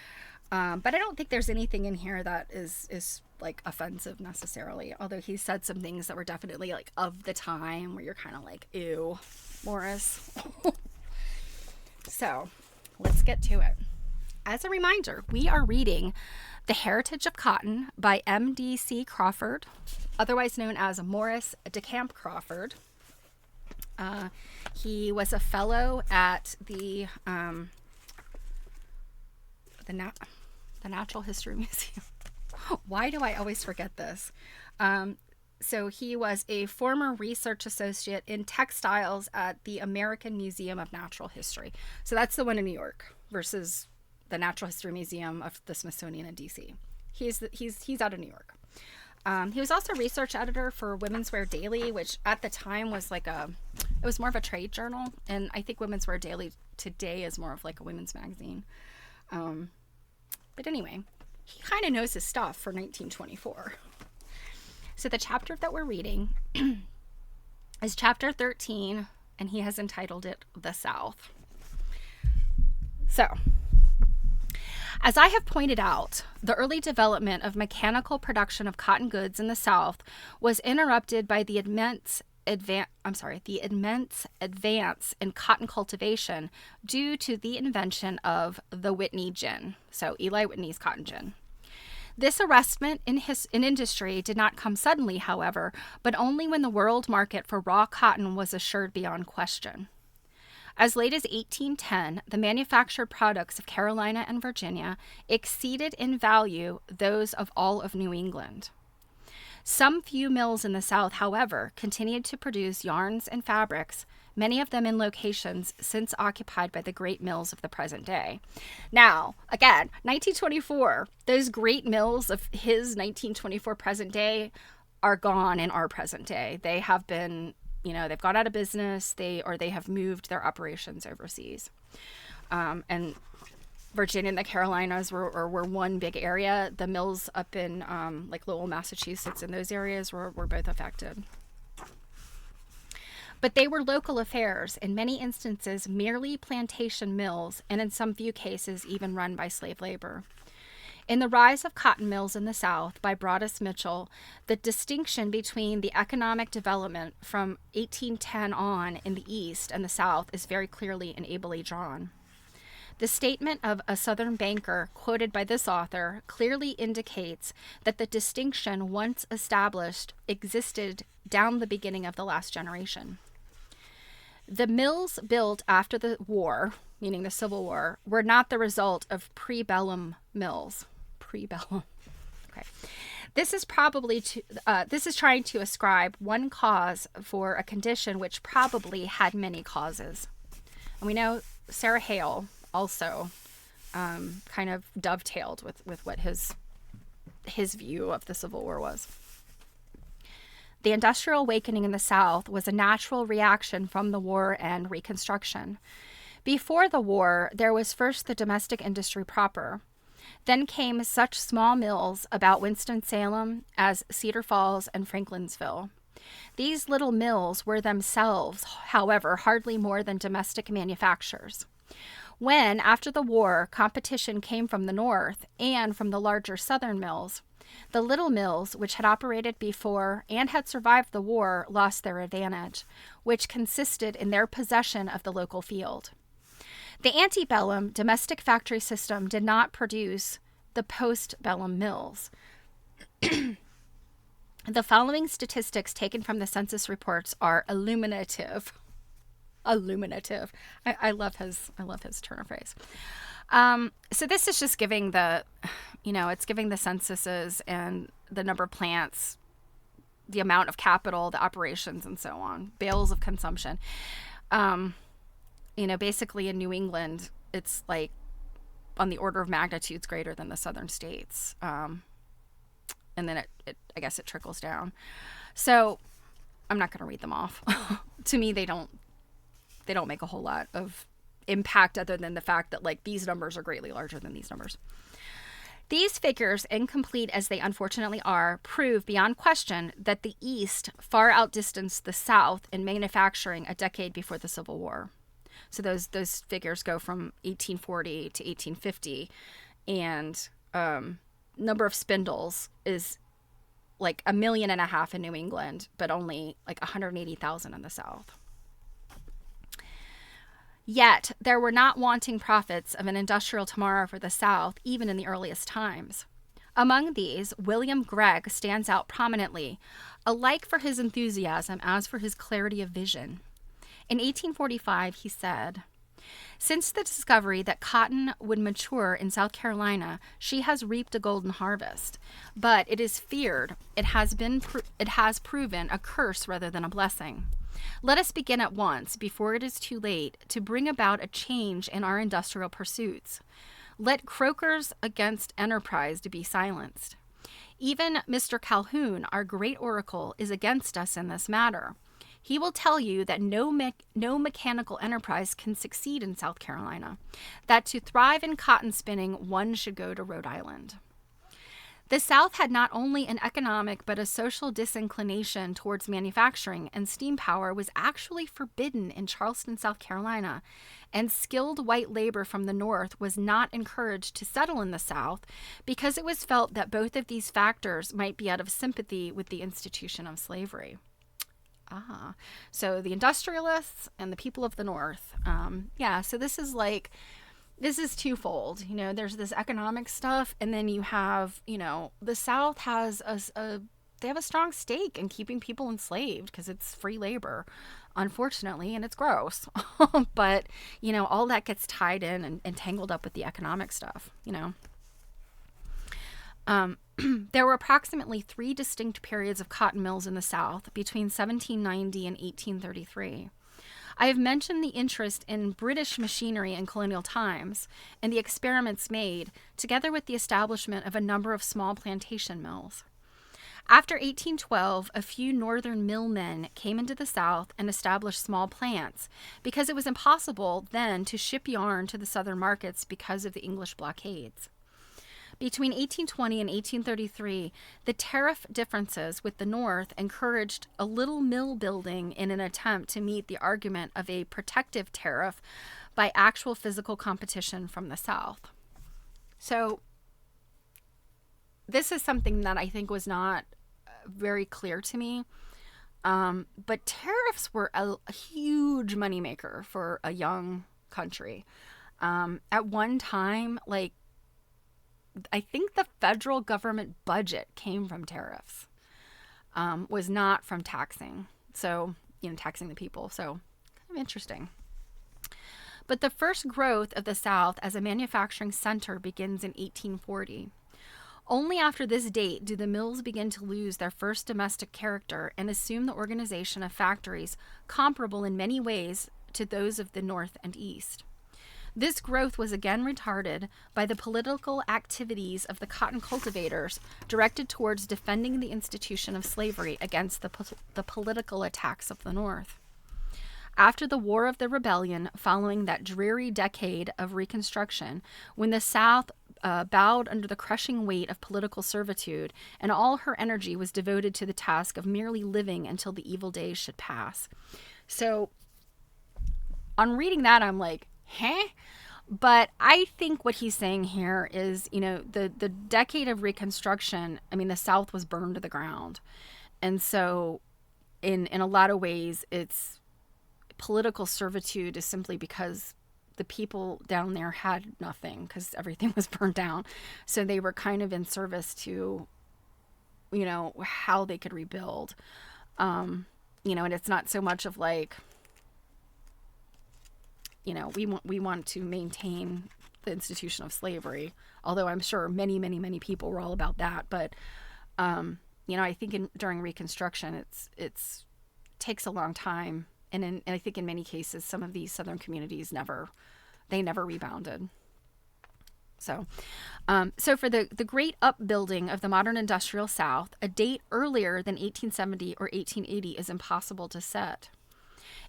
But I don't think there's anything in here that is like offensive necessarily. Although he said some things that were definitely like of the time where you're kind of like, ew, Morris. So let's get to it. As a reminder, we are reading The Heritage of Cotton by MDC Crawford, otherwise known as Morris DeCamp Crawford. He was a fellow at the Natural History Museum. Why do I always forget this? So he was a former research associate in textiles at the American Museum of Natural History. So that's the one in New York versus the Natural History Museum of the Smithsonian in DC. He's out of New York. He was also research editor for Women's Wear Daily, which at the time was it was more of a trade journal. And I think Women's Wear Daily today is more of like a women's magazine. But anyway, he kind of knows his stuff for 1924. So the chapter that we're reading is chapter 13, and he has entitled it The South. So, as I have pointed out, the early development of mechanical production of cotton goods in the South was interrupted by the immense advance in cotton cultivation due to the invention of the Whitney gin. So Eli Whitney's cotton gin. This arrestment in industry did not come suddenly, however, but only when the world market for raw cotton was assured beyond question. As late as 1810, the manufactured products of Carolina and Virginia exceeded in value those of all of New England. Some few mills in the South, however, continued to produce yarns and fabrics, many of them in locations since occupied by the great mills of the present day. Now, again, 1924, those great mills of his 1924 present day are gone in our present day. They have been, they've gone out of business, they have moved their operations overseas. And Virginia and the Carolinas were one big area. The mills up in like Lowell, Massachusetts, and those areas were both affected. But they were local affairs, in many instances merely plantation mills, and in some few cases even run by slave labor. In The Rise of Cotton Mills in the South by Broadus Mitchell, the distinction between the economic development from 1810 on in the East and the South is very clearly and ably drawn. The statement of a Southern banker quoted by this author clearly indicates that the distinction once established existed down the beginning of the last generation. The mills built after the war, meaning the Civil War, were not the result of pre-bellum mills. Pre-bellum. Okay. This is trying to ascribe one cause for a condition which probably had many causes. And we know Sarah Hale also kind of dovetailed with what his view of the Civil War was. The Industrial Awakening in the South was a natural reaction from the war and Reconstruction. Before the war, there was first the domestic industry proper. Then came such small mills about Winston-Salem as Cedar Falls and Franklinsville. These little mills were themselves, however, hardly more than domestic manufactures. When, after the war, competition came from the North and from the larger Southern mills, the little mills, which had operated before and had survived the war, lost their advantage, which consisted in their possession of the local field. The antebellum domestic factory system did not produce the postbellum mills. The following statistics taken from the census reports are illuminative. Illuminative. I love his turn of phrase. So this is just giving it's giving the censuses and the number of plants, the amount of capital, the operations, and so on, bales of consumption. Basically in New England, it's like on the order of magnitudes greater than the southern states. And then I guess it trickles down. So I'm not going to read them off. To me, they don't make a whole lot of impact other than the fact that like these numbers are greatly larger than these numbers. These figures, incomplete as they unfortunately are, prove beyond question that the East far outdistanced the South in manufacturing a decade before the Civil War. So those figures go from 1840 to 1850, and number of spindles is like 1.5 million in New England, but only like 180,000 in the South. Yet, there were not wanting prophets of an industrial tomorrow for the South, even in the earliest times. Among these, William Gregg stands out prominently, alike for his enthusiasm as for his clarity of vision. In 1845, he said, "Since the discovery that cotton would mature in South Carolina, she has reaped a golden harvest. But it is feared it has proven a curse rather than a blessing. Let us begin at once, before it is too late, to bring about a change in our industrial pursuits. Let croakers against enterprise to be silenced. Even Mr. Calhoun, our great oracle, is against us in this matter. He will tell you that no mechanical enterprise can succeed in South Carolina, that to thrive in cotton spinning one should go to Rhode Island." The South had not only an economic but a social disinclination towards manufacturing, and steam power was actually forbidden in Charleston, South Carolina, and skilled white labor from the North was not encouraged to settle in the South because it was felt that both of these factors might be out of sympathy with the institution of slavery. So the industrialists and the people of the North. So this is twofold. There's this economic stuff, and then you have, the South has they have a strong stake in keeping people enslaved because it's free labor, unfortunately, and it's gross. But, all that gets tied in and tangled up with the economic stuff, There were approximately 3 distinct periods of cotton mills in the South between 1790 and 1833. I have mentioned the interest in British machinery in colonial times and the experiments made, together with the establishment of a number of small plantation mills. After 1812, a few northern millmen came into the South and established small plants because it was impossible then to ship yarn to the southern markets because of the English blockades. Between 1820 and 1833, the tariff differences with the North encouraged a little mill building in an attempt to meet the argument of a protective tariff by actual physical competition from the South. So this is something that I think was not very clear to me. But tariffs were a huge moneymaker for a young country. At one time, I think the federal government budget came from tariffs, was not from taxing. So, taxing the people. So, kind of interesting. But the first growth of the South as a manufacturing center begins in 1840. Only after this date do the mills begin to lose their first domestic character and assume the organization of factories comparable in many ways to those of the North and East. This growth was again retarded by the political activities of the cotton cultivators directed towards defending the institution of slavery against the political attacks of the North. After the War of the Rebellion, following that dreary decade of Reconstruction, when the South bowed under the crushing weight of political servitude, and all her energy was devoted to the task of merely living until the evil days should pass. So, on reading that, I'm like, huh? But I think what he's saying here is, the decade of Reconstruction, I mean, the South was burned to the ground. And so in a lot of ways, it's political servitude is simply because the people down there had nothing because everything was burned down. So they were kind of in service to, how they could rebuild. And it's not so much of like, we want to maintain the institution of slavery, although I'm sure many, many, many people were all about that. But, I think during Reconstruction, it's takes a long time. And I think in many cases, some of these Southern communities never rebounded. So for the great upbuilding of the modern industrial South, a date earlier than 1870 or 1880 is impossible to set.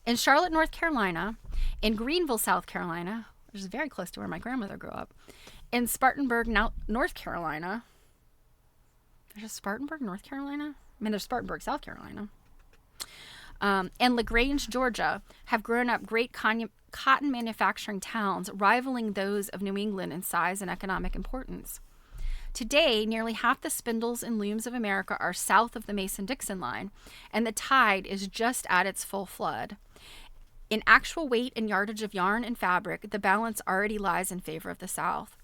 In Charlotte, North Carolina, in Greenville, South Carolina, which is very close to where my grandmother grew up, in Spartanburg, North Carolina. There's a Spartanburg, North Carolina? I mean, there's Spartanburg, South Carolina. And LaGrange, Georgia, have grown up great cotton manufacturing towns rivaling those of New England in size and economic importance. Today, nearly half the spindles and looms of America are south of the Mason-Dixon line, and the tide is just at its full flood. In actual weight and yardage of yarn and fabric, the balance already lies in favor of the South.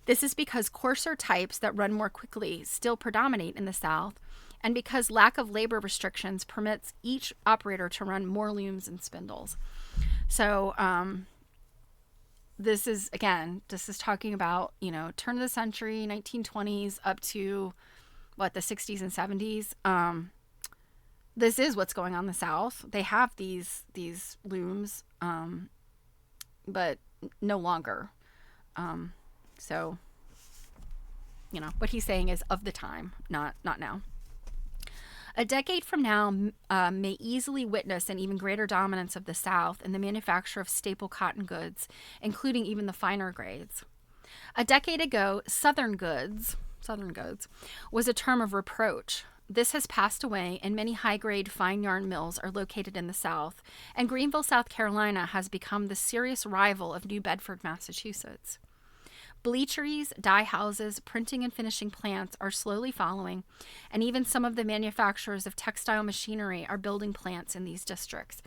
This is because coarser types that run more quickly still predominate in the South, and because lack of labor restrictions permits each operator to run more looms and spindles. So this is talking about, turn of the century, 1920s up to the 60s and 70s. This is what's going on in the South. They have these looms, but no longer. So, what he's saying is of the time, not now. A decade from now may easily witness an even greater dominance of the South in the manufacture of staple cotton goods, including even the finer grades. A decade ago, Southern goods, was a term of reproach. This has passed away, and many high-grade fine yarn mills are located in the South, and Greenville, South Carolina has become the serious rival of New Bedford, Massachusetts. Bleacheries, dye houses, printing and finishing plants are slowly following, and even some of the manufacturers of textile machinery are building plants in these districts.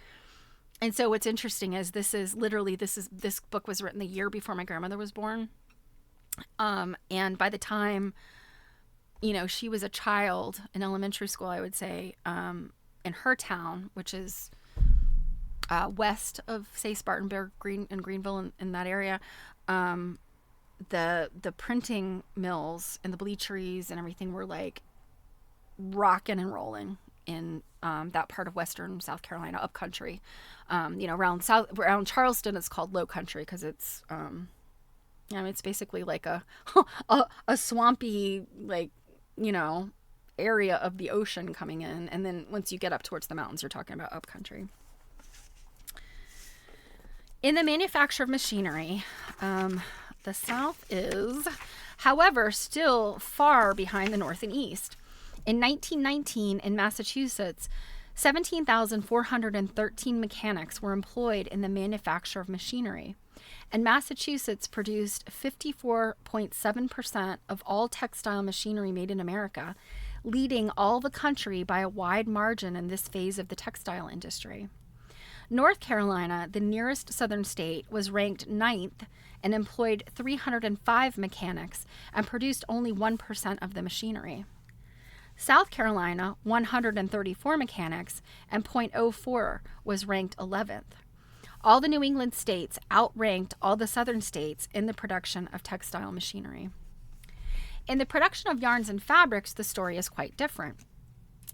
And so what's interesting is this book was written the year before my grandmother was born. And by the time, she was a child in elementary school, I would say, in her town, which is west of, say, Spartanburg, Greenville, in that area, the printing mills and the bleacheries and everything were like rocking and rolling in that part of western South Carolina, up country. Around Charleston, it's called low country because it's it's basically like a swampy, area of the ocean coming in, and then once you get up towards the mountains, you're talking about up country. In the manufacture of machinery, the South is, however, still far behind the North and East. In 1919, in Massachusetts, 17,413 mechanics were employed in the manufacture of machinery, and Massachusetts produced 54.7% of all textile machinery made in America, leading all the country by a wide margin in this phase of the textile industry. North Carolina, the nearest southern state, was ranked 9th and employed 305 mechanics and produced only 1% of the machinery. South Carolina, 134 mechanics, and .04 was ranked 11th. All the New England states outranked all the southern states in the production of textile machinery. In the production of yarns and fabrics, the story is quite different.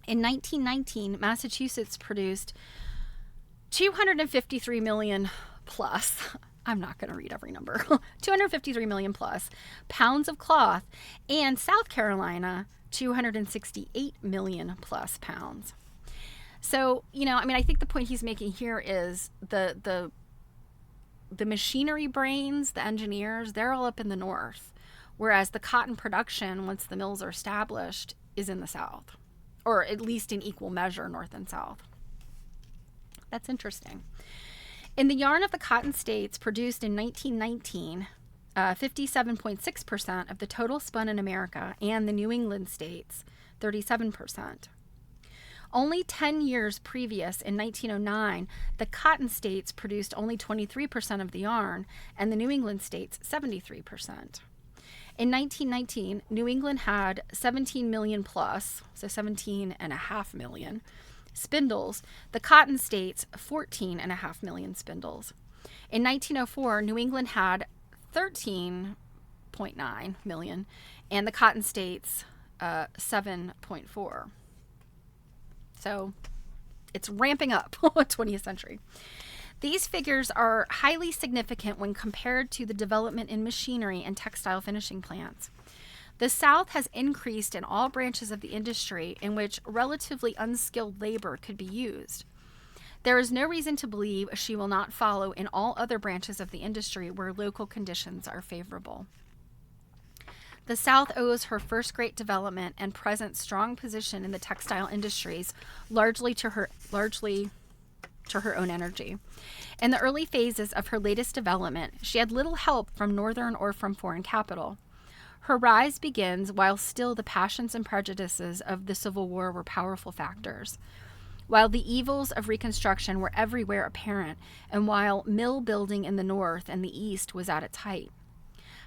In 1919, Massachusetts produced 253 million plus, I'm not going to read every number, 253 million plus pounds of cloth, and South Carolina, 268 million plus pounds. So, I think the point he's making here is the machinery brains, the engineers, they're all up in the north, whereas the cotton production, once the mills are established, is in the South, or at least in equal measure, north and south. That's interesting. In the yarn of the cotton states produced in 1919, 57.6% of the total spun in America, and the New England states, 37%. Only 10 years previous, in 1909, the cotton states produced only 23% of the yarn, and the New England states, 73%. In 1919, New England had 17 million plus, so 17.5 million spindles. The cotton states, 14.5 million spindles. In 1904, New England had 13.9 million, and the cotton states, 7.4. So it's ramping up, 20th century. These figures are highly significant when compared to the development in machinery and textile finishing plants. The South has increased in all branches of the industry in which relatively unskilled labor could be used. There is no reason to believe she will not follow in all other branches of the industry where local conditions are favorable. The South owes her first great development and present strong position in the textile industries largely to her own energy. In the early phases of her latest development, she had little help from northern or from foreign capital. Her rise begins while still the passions and prejudices of the Civil War were powerful factors, while the evils of Reconstruction were everywhere apparent, and while mill building in the North and the East was at its height.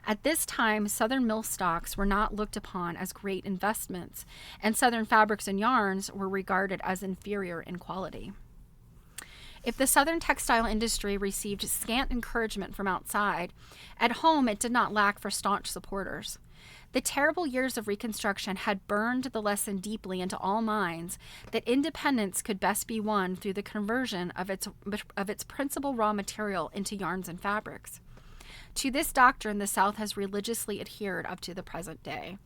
At this time, Southern mill stocks were not looked upon as great investments, and Southern fabrics and yarns were regarded as inferior in quality. If the Southern textile industry received scant encouragement from outside, at home it did not lack for staunch supporters. The terrible years of Reconstruction had burned the lesson deeply into all minds that independence could best be won through the conversion of its principal raw material into yarns and fabrics. To this doctrine, the South has religiously adhered up to the present day.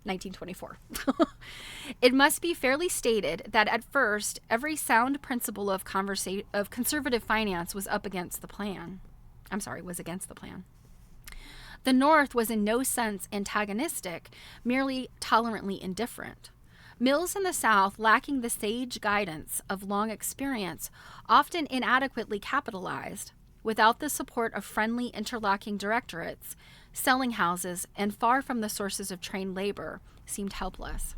1924. It must be fairly stated that at first, every sound principle of conservative finance was against the plan. The North was in no sense antagonistic, merely tolerantly indifferent. Mills in the South, lacking the sage guidance of long experience, often inadequately capitalized, without the support of friendly interlocking directorates, selling houses, and far from the sources of trained labor, seemed helpless.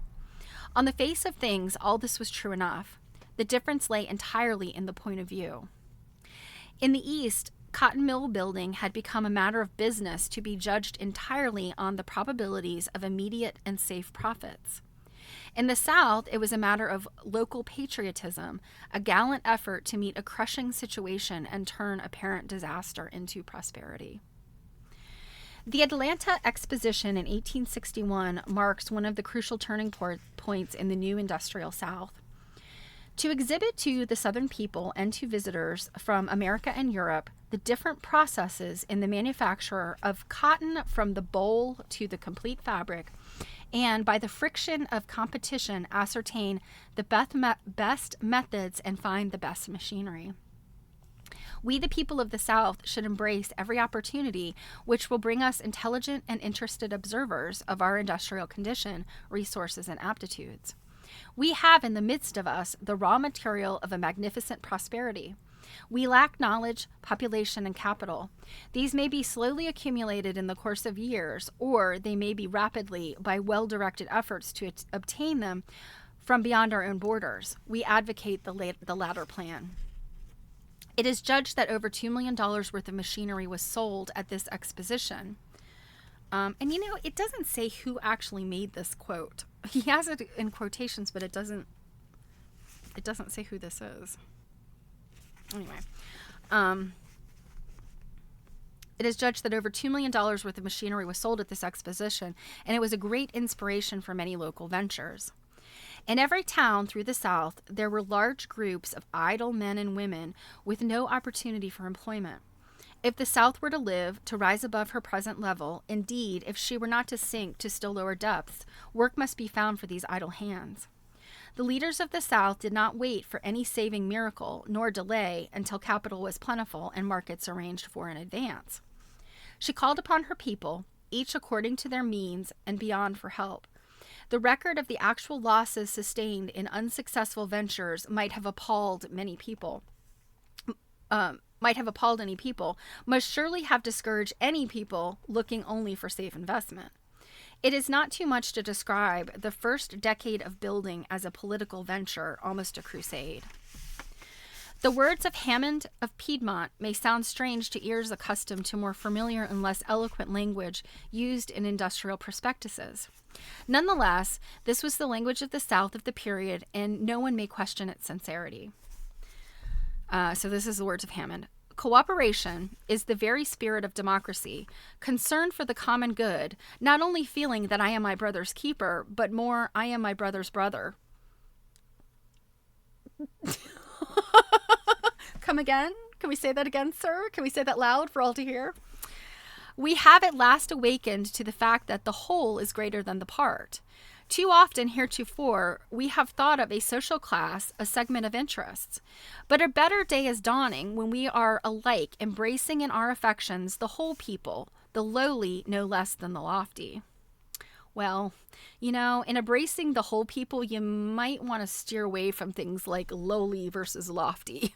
On the face of things, all this was true enough. The difference lay entirely in the point of view. In the East, cotton mill building had become a matter of business to be judged entirely on the probabilities of immediate and safe profits. In the South, it was a matter of local patriotism, a gallant effort to meet a crushing situation and turn apparent disaster into prosperity. The Atlanta Exposition in 1861 marks one of the crucial turning points in the new industrial South. To exhibit to the Southern people and to visitors from America and Europe the different processes in the manufacture of cotton from the boll to the complete fabric, and by the friction of competition ascertain the best methods and find the best machinery. We, the people of the South, should embrace every opportunity which will bring us intelligent and interested observers of our industrial condition, resources, and aptitudes. We have in the midst of us the raw material of a magnificent prosperity. We lack knowledge, population, and capital. These may be slowly accumulated in the course of years, or they may be rapidly, by well-directed efforts to obtain them from beyond our own borders. We advocate the latter plan. It is judged that over $2 million worth of machinery was sold at this exposition. And it doesn't say who actually made this quote. He has it in quotations, but it doesn't say who this is. Anyway, it is judged that over $2 million worth of machinery was sold at this exposition, and it was a great inspiration for many local ventures. In every town through the South, there were large groups of idle men and women with no opportunity for employment. If the South were to live, to rise above her present level, indeed, if she were not to sink to still lower depths, work must be found for these idle hands. The leaders of the South did not wait for any saving miracle, nor delay until capital was plentiful and markets arranged for in advance. She called upon her people, each according to their means and beyond, for help. The record of the actual losses sustained in unsuccessful ventures might have appalled many people. might have appalled any people, must surely have discouraged any people looking only for safe investment. It is not too much to describe the first decade of building as a political venture, almost a crusade. The words of Hammond of Piedmont may sound strange to ears accustomed to more familiar and less eloquent language used in industrial prospectuses. Nonetheless, this was the language of the South of the period, and no one may question its sincerity. So this is the words of Hammond. Cooperation is the very spirit of democracy, concern for the common good, not only feeling that I am my brother's keeper, but more, I am my brother's brother. Come again? Can we say that again, sir? Can we say that loud for all to hear? We have at last awakened to the fact that the whole is greater than the part. Too often heretofore we have thought of a social class, a segment of interests. But a better day is dawning when we are alike embracing in our affections the whole people, the lowly no less than the lofty. Well, in embracing the whole people, you might want to steer away from things like lowly versus lofty.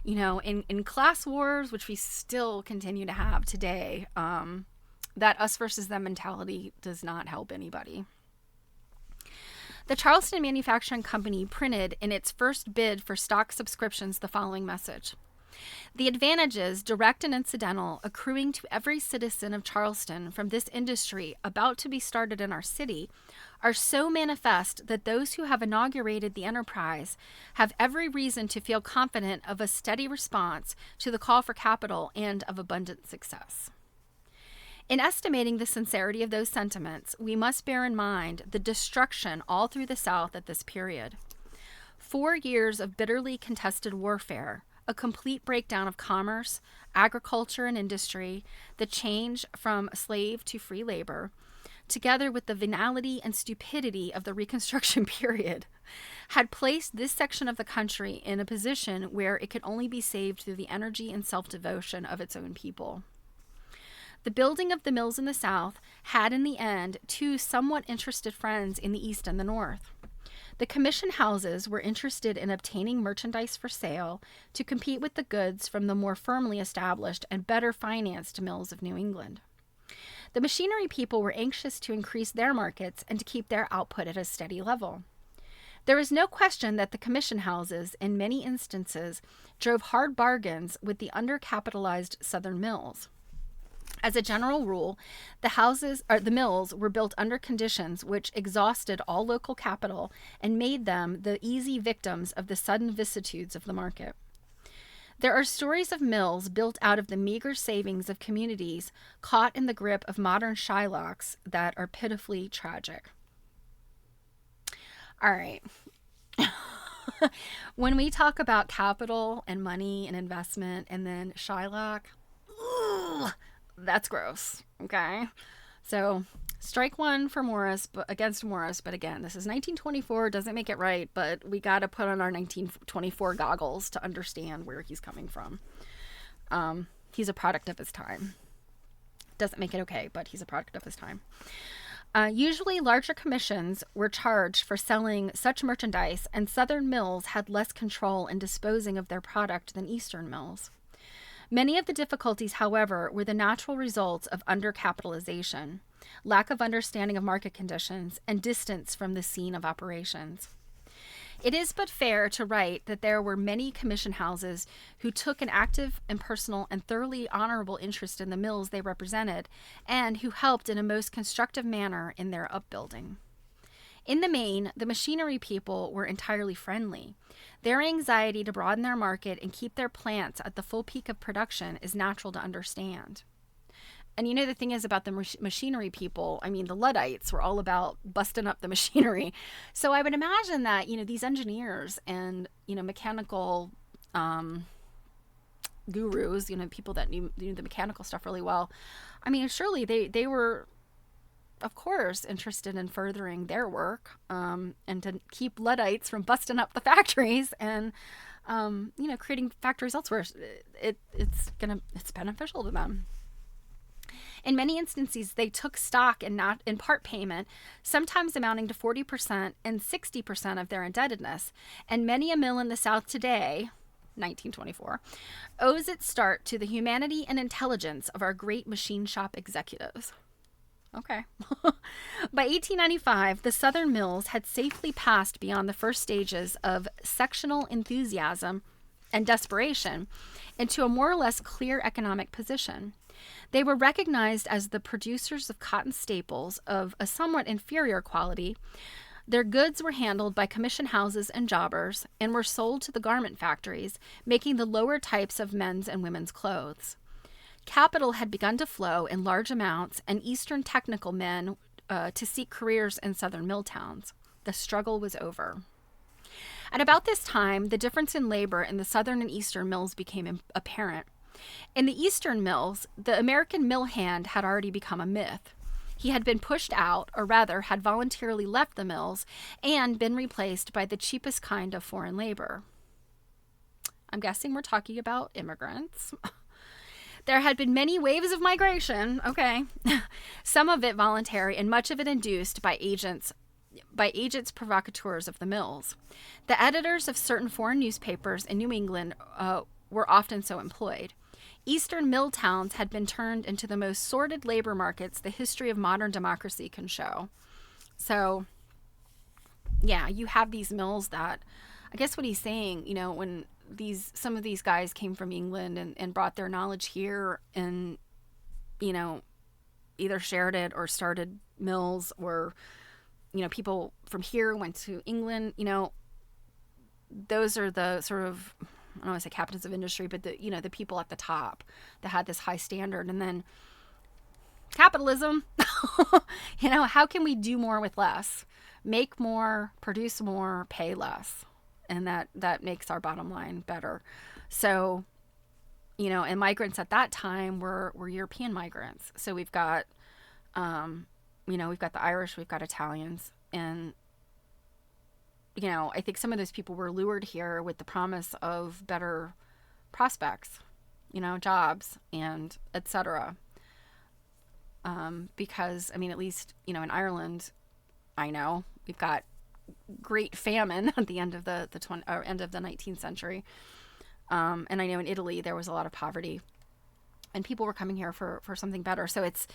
In class wars, which we still continue to have today, that us versus them mentality does not help anybody. The Charleston Manufacturing Company printed in its first bid for stock subscriptions the following message. The advantages, direct and incidental, accruing to every citizen of Charleston from this industry about to be started in our city are so manifest that those who have inaugurated the enterprise have every reason to feel confident of a steady response to the call for capital and of abundant success. In estimating the sincerity of those sentiments, we must bear in mind the destruction all through the South at this period. 4 years of bitterly contested warfare, a complete breakdown of commerce, agriculture, and industry, the change from slave to free labor, together with the venality and stupidity of the Reconstruction period, had placed this section of the country in a position where it could only be saved through the energy and self-devotion of its own people. The building of the mills in the South had in the end 2 somewhat interested friends in the East and the North. The commission houses were interested in obtaining merchandise for sale to compete with the goods from the more firmly established and better financed mills of New England. The machinery people were anxious to increase their markets and to keep their output at a steady level. There is no question that the commission houses, in many instances, drove hard bargains with the undercapitalized Southern mills. As a general rule, the mills were built under conditions which exhausted all local capital and made them the easy victims of the sudden vicissitudes of the market. There are stories of mills built out of the meager savings of communities caught in the grip of modern Shylocks that are pitifully tragic. All right. When we talk about capital and money and investment and then Shylock, that's gross, okay? So strike one for Morris, but against Morris, but again, this is 1924, doesn't make it right, but we got to put on our 1924 goggles to understand where he's coming from. He's a product of his time. Doesn't make it okay, but he's a product of his time. Usually larger commissions were charged for selling such merchandise, and Southern mills had less control in disposing of their product than Eastern mills. Many of the difficulties, however, were the natural results of undercapitalization, lack of understanding of market conditions, and distance from the scene of operations. It is but fair to write that there were many commission houses who took an active and personal and thoroughly honorable interest in the mills they represented, and who helped in a most constructive manner in their upbuilding. In the main, the machinery people were entirely friendly. Their anxiety to broaden their market and keep their plants at the full peak of production is natural to understand. And the thing is about the machinery people, the Luddites were all about busting up the machinery. So I would imagine that, these engineers and, mechanical gurus, people that knew the mechanical stuff really well, surely they were, of course, interested in furthering their work and to keep Luddites from busting up the factories and, creating factories elsewhere. It's beneficial to them. In many instances, they took stock in part payment, sometimes amounting to 40% and 60% of their indebtedness. And many a mill in the South today, 1924, owes its start to the humanity and intelligence of our great machine shop executives. Okay. By 1895, the Southern mills had safely passed beyond the first stages of sectional enthusiasm and desperation into a more or less clear economic position. They were recognized as the producers of cotton staples of a somewhat inferior quality. Their goods were handled by commission houses and jobbers and were sold to the garment factories, making the lower types of men's and women's clothes. Capital had begun to flow in large amounts, and Eastern technical men to seek careers in Southern mill towns. The struggle was over. At about this time, the difference in labor in the Southern and Eastern mills became apparent. In the Eastern mills, the American mill hand had already become a myth. He had been pushed out, or rather had voluntarily left the mills, and been replaced by the cheapest kind of foreign labor. I'm guessing we're talking about immigrants. There had been many waves of migration, okay, some of it voluntary and much of it induced by agents provocateurs of the mills. The editors of certain foreign newspapers in New England were often so employed. Eastern mill towns had been turned into the most sordid labor markets the history of modern democracy can show. So, yeah, you have these mills that, I guess what he's saying, when some of these guys came from England and brought their knowledge here and, either shared it or started mills, or, people from here went to England, those are the sort of, I don't want to say captains of industry, but the people at the top that had this high standard. And then capitalism, how can we do more with less? Make more, produce more, pay less. And that makes our bottom line better. So, and migrants at that time were European migrants. So we've got, we've got the Irish, we've got Italians. And, I think some of those people were lured here with the promise of better prospects, jobs and et cetera. Because, at least, in Ireland, I know we've got great famine at the end of the 19th century. And I know in Italy there was a lot of poverty and people were coming here for something better. So it's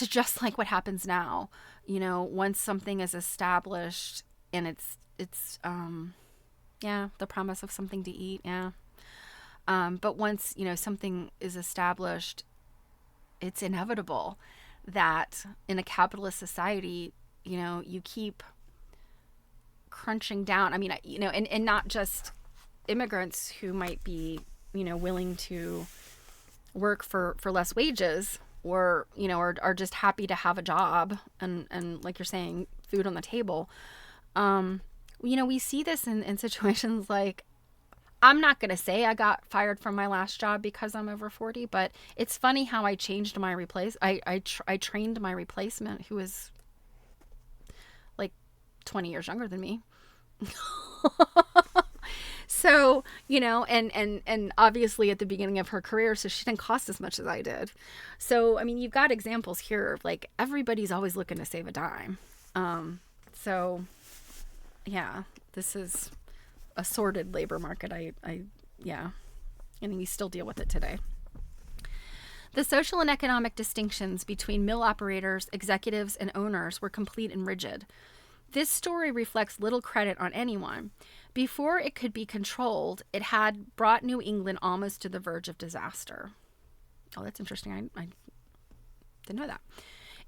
just like what happens now, once something is established and it's the promise of something to eat. Yeah. But once, something is established, it's inevitable that in a capitalist society, you keep crunching down. And not just immigrants who might be, willing to work for less wages or, are just happy to have a job and like you're saying, food on the table. We see this in situations like, I'm not going to say I got fired from my last job because I'm over 40, but it's funny how I changed my I trained my replacement who was like 20 years younger than me. So, and obviously at the beginning of her career, so she didn't cost as much as I did. So, you've got examples here of like, everybody's always looking to save a dime. So yeah, this is a sordid labor market. And we still deal with it today. The social and economic distinctions between mill operators, executives, and owners were complete and rigid. This story reflects little credit on anyone. Before it could be controlled, it had brought New England almost to the verge of disaster. Oh, that's interesting. I didn't know that.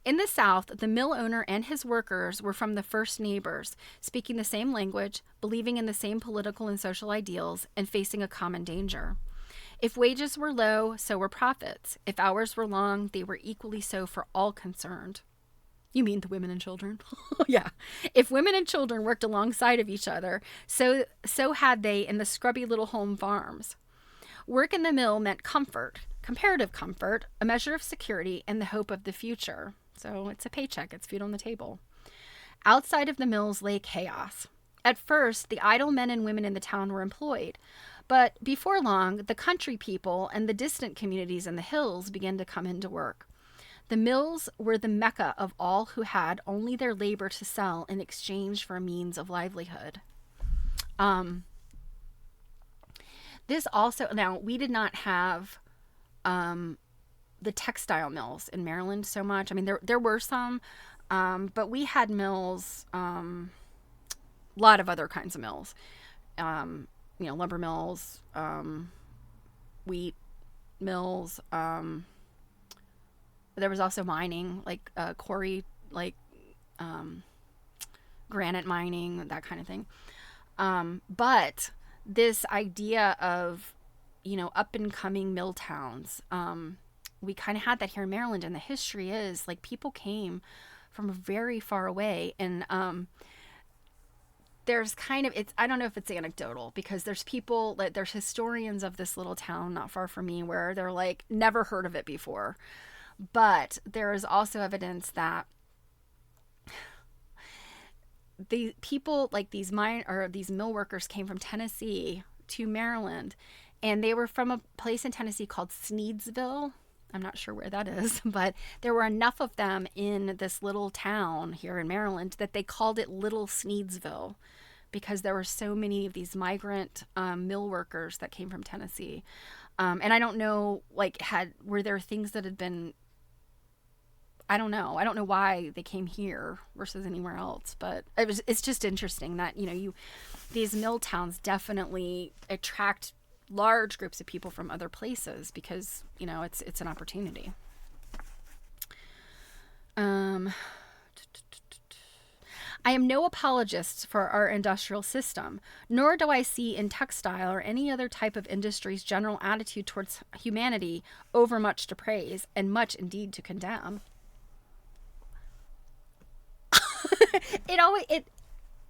In the South, the mill owner and his workers were from the first neighbors, speaking the same language, believing in the same political and social ideals, and facing a common danger. If wages were low, so were profits. If hours were long, they were equally so for all concerned. You mean the women and children? Yeah. If women and children worked alongside of each other, so had they in the scrubby little home farms. Work in the mill meant comfort, comparative comfort, a measure of security, and the hope of the future. So it's a paycheck, it's food on the table. Outside of the mills lay chaos. At first, the idle men and women in the town were employed, but before long, the country people and the distant communities in the hills began to come into work. The mills were the mecca of all who had only their labor to sell in exchange for a means of livelihood. This also, now we did not have the textile mills in Maryland so much. I mean, there were some, but we had mills, a lot of other kinds of mills, lumber mills, wheat mills. There was also mining, like quarry, like granite mining, that kind of thing. But this idea of, up and coming mill towns, we kind of had that here in Maryland. And the history is like people came from very far away. And there's kind of, I don't know if it's anecdotal, because there's people, there's historians of this little town not far from me where they're like, never heard of it before. But there is also evidence that the people, like these mill workers, came from Tennessee to Maryland, and they were from a place in Tennessee called Sneedsville. I'm not sure where that is, but there were enough of them in this little town here in Maryland that they called it Little Sneedsville, because there were so many of these migrant mill workers that came from Tennessee. And I don't know, were there things that had been, I don't know why they came here versus anywhere else, but it's just interesting that, these mill towns definitely attract large groups of people from other places because, it's an opportunity. I am no apologist for our industrial system, nor do I see in textile or any other type of industry's general attitude towards humanity overmuch to praise and much indeed to condemn.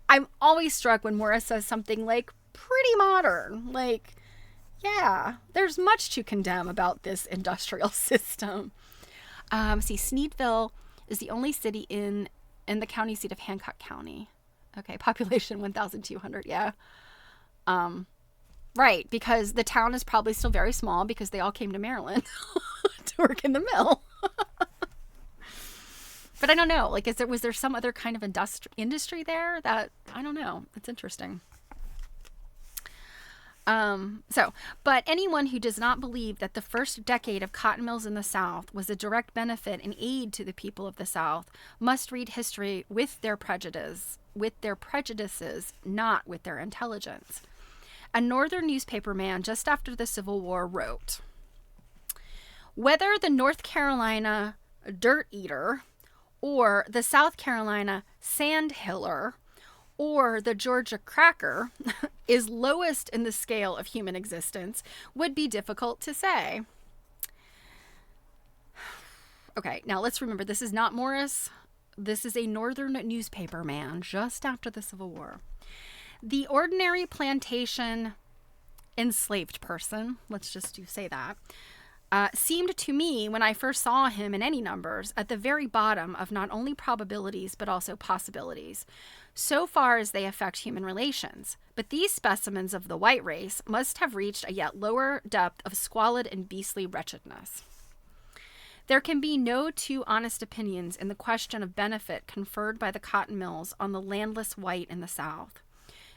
I'm always struck when Morris says something like pretty modern, like, yeah, there's much to condemn about this industrial system. Sneedville is the only city in the county seat of Hancock County. Okay, population 1,200. Yeah. Right, because the town is probably still very small because they all came to Maryland to work in the mill. But I don't know, was there some other kind of industry there that, I don't know. It's interesting. But anyone who does not believe that the first decade of cotton mills in the South was a direct benefit and aid to the people of the South must read history with their prejudices, not with their intelligence. A Northern newspaper man just after the Civil War wrote, "Whether the North Carolina dirt eater or the South Carolina sandhiller or the Georgia cracker is lowest in the scale of human existence would be difficult to say." Okay, now let's remember, this is not Morris. This is a Northern newspaper man just after the Civil War. The ordinary plantation enslaved person, let's just say that, seemed to me, when I first saw him in any numbers, at the very bottom of not only probabilities but also possibilities, so far as they affect human relations. But these specimens of the white race must have reached a yet lower depth of squalid and beastly wretchedness. There can be no two honest opinions in the question of benefit conferred by the cotton mills on the landless white in the South.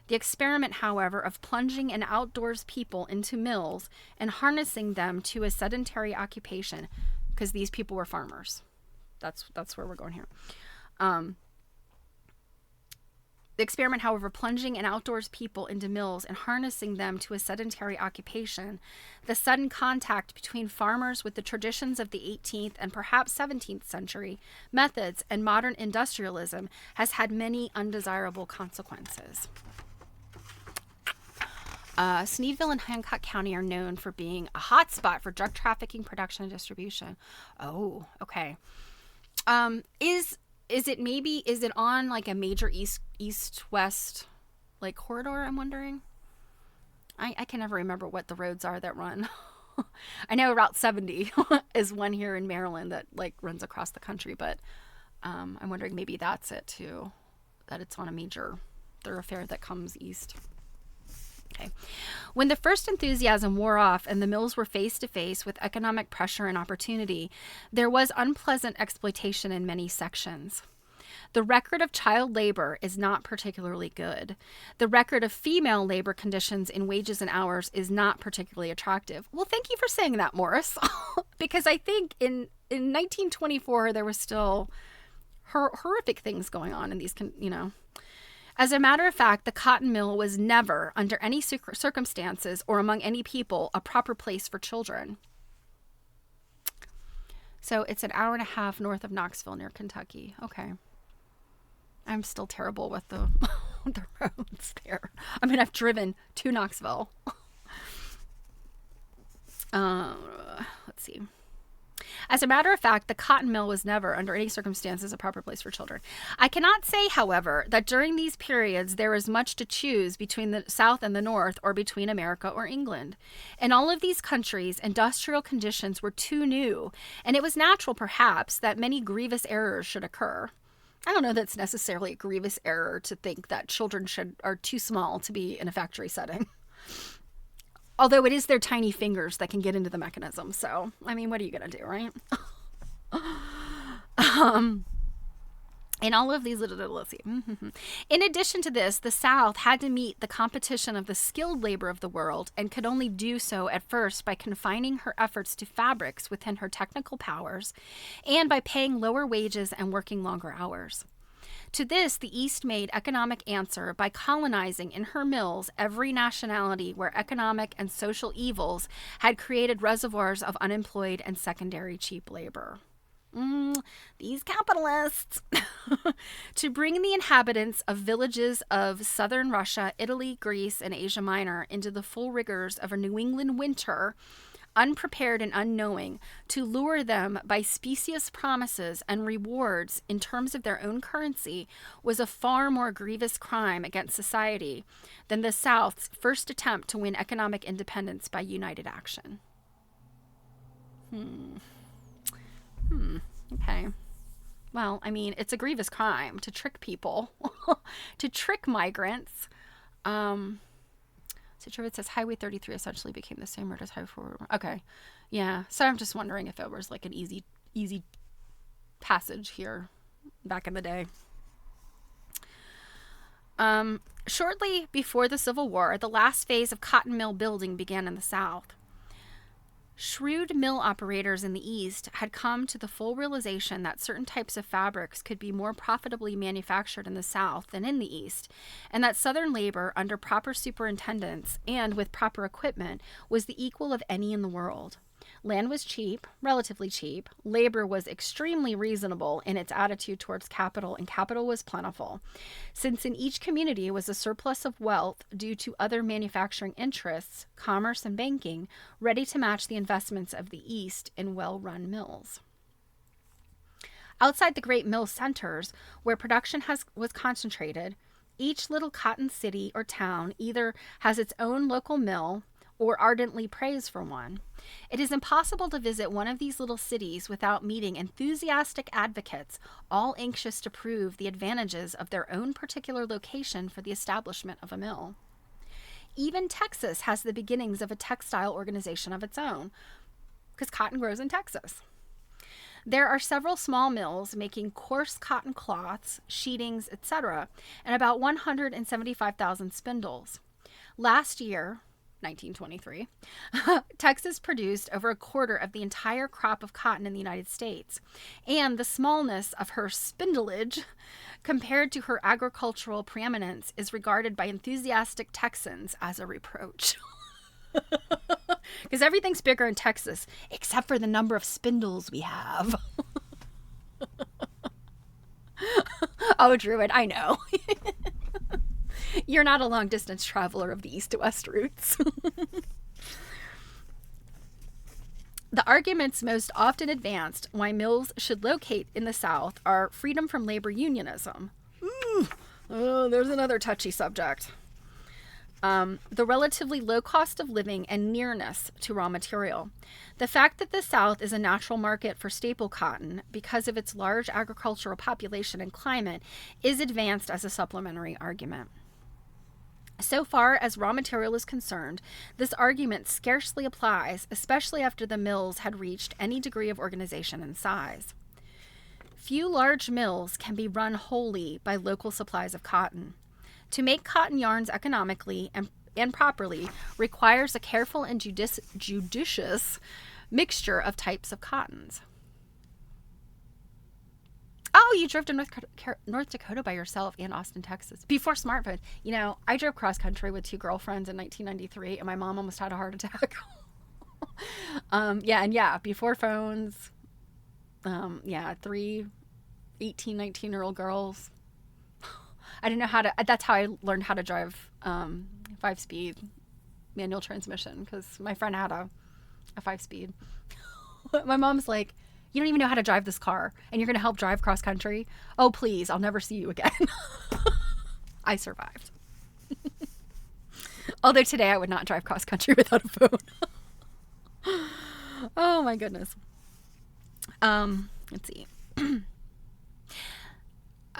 The experiment, however, of plunging an outdoors people into mills and harnessing them to a sedentary occupation, because these people were farmers. That's where we're going here. The experiment, however, plunging an outdoors people into mills and harnessing them to a sedentary occupation, the sudden contact between farmers with the traditions of the 18th and perhaps 17th century methods and modern industrialism has had many undesirable consequences. Sneedville and Hancock County are known for being a hot spot for drug trafficking, production, and distribution. Oh, okay. Is it on like a major east-west like corridor, I'm wondering? I can never remember what the roads are that run. I know Route 70 is one here in Maryland that like runs across the country, but I'm wondering maybe that's it too, that it's on a major thoroughfare that comes east. Okay. When the first enthusiasm wore off and the mills were face to face with economic pressure and opportunity, there was unpleasant exploitation in many sections. The record of child labor is not particularly good. The record of female labor conditions in wages and hours is not particularly attractive. Well, thank you for saying that, Morris, because I think in 1924 there was still horrific things going on in these, As a matter of fact, the cotton mill was never, under any circumstances or among any people, a proper place for children. So it's an hour and a half north of Knoxville near Kentucky. Okay. I'm still terrible with the roads there. I mean, I've driven to Knoxville. Let's see. As a matter of fact, the cotton mill was never, under any circumstances, a proper place for children. I cannot say, however, that during these periods there is much to choose between the South and the North, or between America or England. In all of these countries, industrial conditions were too new, and it was natural, perhaps, that many grievous errors should occur. I don't know that it's necessarily a grievous error to think that children are too small to be in a factory setting. Although it is their tiny fingers that can get into the mechanism. So, I mean, what are you going to do, right? In all of these, let's see. In addition to this, the South had to meet the competition of the skilled labor of the world, and could only do so at first by confining her efforts to fabrics within her technical powers, and by paying lower wages and working longer hours. To this, the East made economic answer by colonizing in her mills every nationality where economic and social evils had created reservoirs of unemployed and secondary cheap labor. These capitalists. To bring the inhabitants of villages of southern Russia, Italy, Greece, and Asia Minor into the full rigors of a New England winter, unprepared and unknowing, to lure them by specious promises and rewards in terms of their own currency, was a far more grievous crime against society than the South's first attempt to win economic independence by united action. Okay. Well, I mean, it's a grievous crime to trick people, to trick migrants. So it says Highway 33 essentially became the same route as Highway 4. Okay. Yeah. So I'm just wondering if it was like an easy passage here back in the day. Shortly before the Civil War, the last phase of cotton mill building began in the South. Shrewd mill operators in the East had come to the full realization that certain types of fabrics could be more profitably manufactured in the South than in the East, and that Southern labor, under proper superintendence and with proper equipment, was the equal of any in the world. Land was cheap, relatively cheap. Labor was extremely reasonable in its attitude towards capital, and capital was plentiful. Since in each community was a surplus of wealth due to other manufacturing interests, commerce, and banking, ready to match the investments of the East in well-run mills. Outside the great mill centers, where production was concentrated, each little cotton city or town either has its own local mill or ardently prays for one. It is impossible to visit one of these little cities without meeting enthusiastic advocates, all anxious to prove the advantages of their own particular location for the establishment of a mill. Even Texas has the beginnings of a textile organization of its own, because cotton grows in Texas. There are several small mills making coarse cotton cloths, sheetings, etc., and about 175,000 spindles. Last year, 1923, Texas produced over a quarter of the entire crop of cotton in the United States, and the smallness of her spindleage compared to her agricultural preeminence is regarded by enthusiastic Texans as a reproach. Because everything's bigger in Texas, except for the number of spindles we have. Oh, Druid, I know. You're not a long-distance traveler of the east to west routes. The arguments most often advanced why mills should locate in the South are freedom from labor unionism. Oh, there's another touchy subject. The relatively low cost of living and nearness to raw material. The fact that the South is a natural market for staple cotton because of its large agricultural population and climate is advanced as a supplementary argument. So far as raw material is concerned, this argument scarcely applies, especially after the mills had reached any degree of organization and size. few large mills can be run wholly by local supplies of cotton. To make cotton yarns economically and properly requires a careful and judicious mixture of types of cottons. Oh, you drove to North Dakota by yourself and Austin, Texas. Before smartphones. You know, I drove cross country with 2 girlfriends in 1993, and my mom almost had a heart attack. Before phones. 3 18, 19-year-old girls. I didn't know how to, that's how I learned how to drive 5-speed manual transmission, because my friend had a 5-speed. My mom's like, you don't even know how to drive this car, and you're going to help drive cross country? Oh, please, I'll never see you again. I survived. Although today I would not drive cross country without a phone. Oh my goodness. Let's see.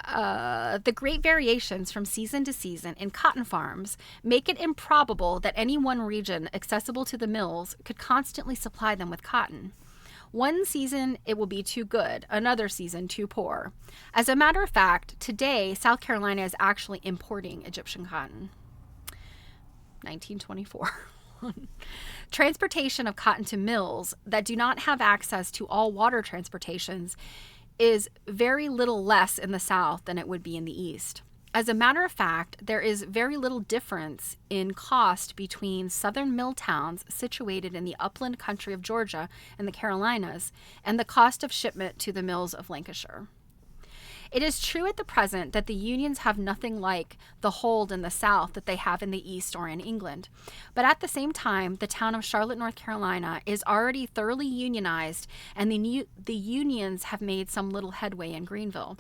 The great variations from season to season in cotton farms make it improbable that any one region accessible to the mills could constantly supply them with cotton. One season it will be too good, another season too poor. As a matter of fact, today South Carolina is actually importing Egyptian cotton. 1924. Transportation of cotton to mills that do not have access to all water transportations is very little less in the South than it would be in the East. As a matter of fact, there is very little difference in cost between southern mill towns situated in the upland country of Georgia and the Carolinas and the cost of shipment to the mills of Lancashire. It is true at the present that the unions have nothing like the hold in the South that they have in the East or in England. But at the same time, the town of Charlotte, North Carolina is already thoroughly unionized, and the unions have made some little headway in Greenville.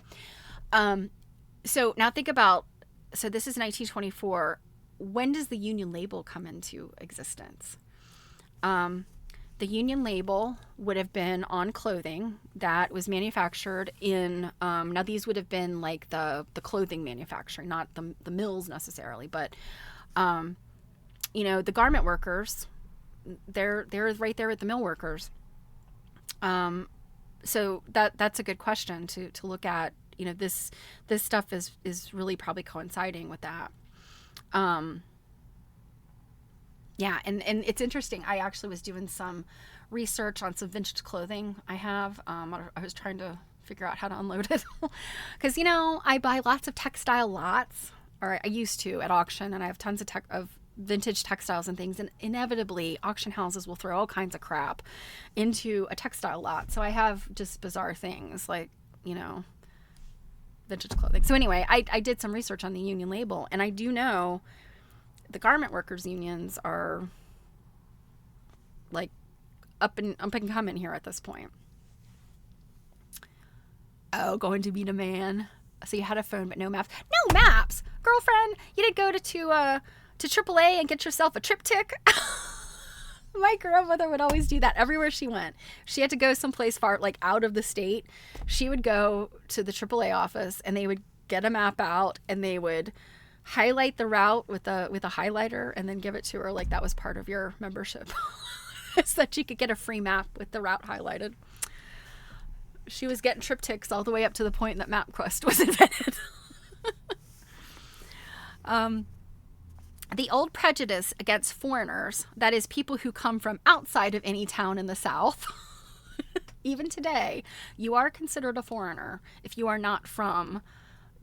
So now think about, so this is 1924. When does the union label come into existence? The union label would have been on clothing that was manufactured in, now these would have been like the clothing manufacturing, not the mills necessarily, but, the garment workers, they're right there with the mill workers. So that's a good question to look at. This stuff is really probably coinciding with that. And it's interesting. I actually was doing some research on some vintage clothing I have. I was trying to figure out how to unload it. Because, I buy lots of textile lots, or I used to at auction, and I have tons of vintage textiles and things. And inevitably, auction houses will throw all kinds of crap into a textile lot. So I have just bizarre things like, vintage clothing. So anyway, I did some research on the union label, and I do know the garment workers unions are like up and coming here at this point. Oh, going to meet a man. So you had a phone but no maps. No maps, girlfriend. You did go to AAA and get yourself a triptych. My grandmother would always do that everywhere she went. She had to go someplace far, like out of the state. She would go to the AAA office, and they would get a map out, and they would highlight the route with a highlighter, and then give it to her like that was part of your membership, so that you could get a free map with the route highlighted. She was getting triptychs all the way up to the point that MapQuest was invented. The old prejudice against foreigners, that is, people who come from outside of any town in the South, even today, you are considered a foreigner if you are not from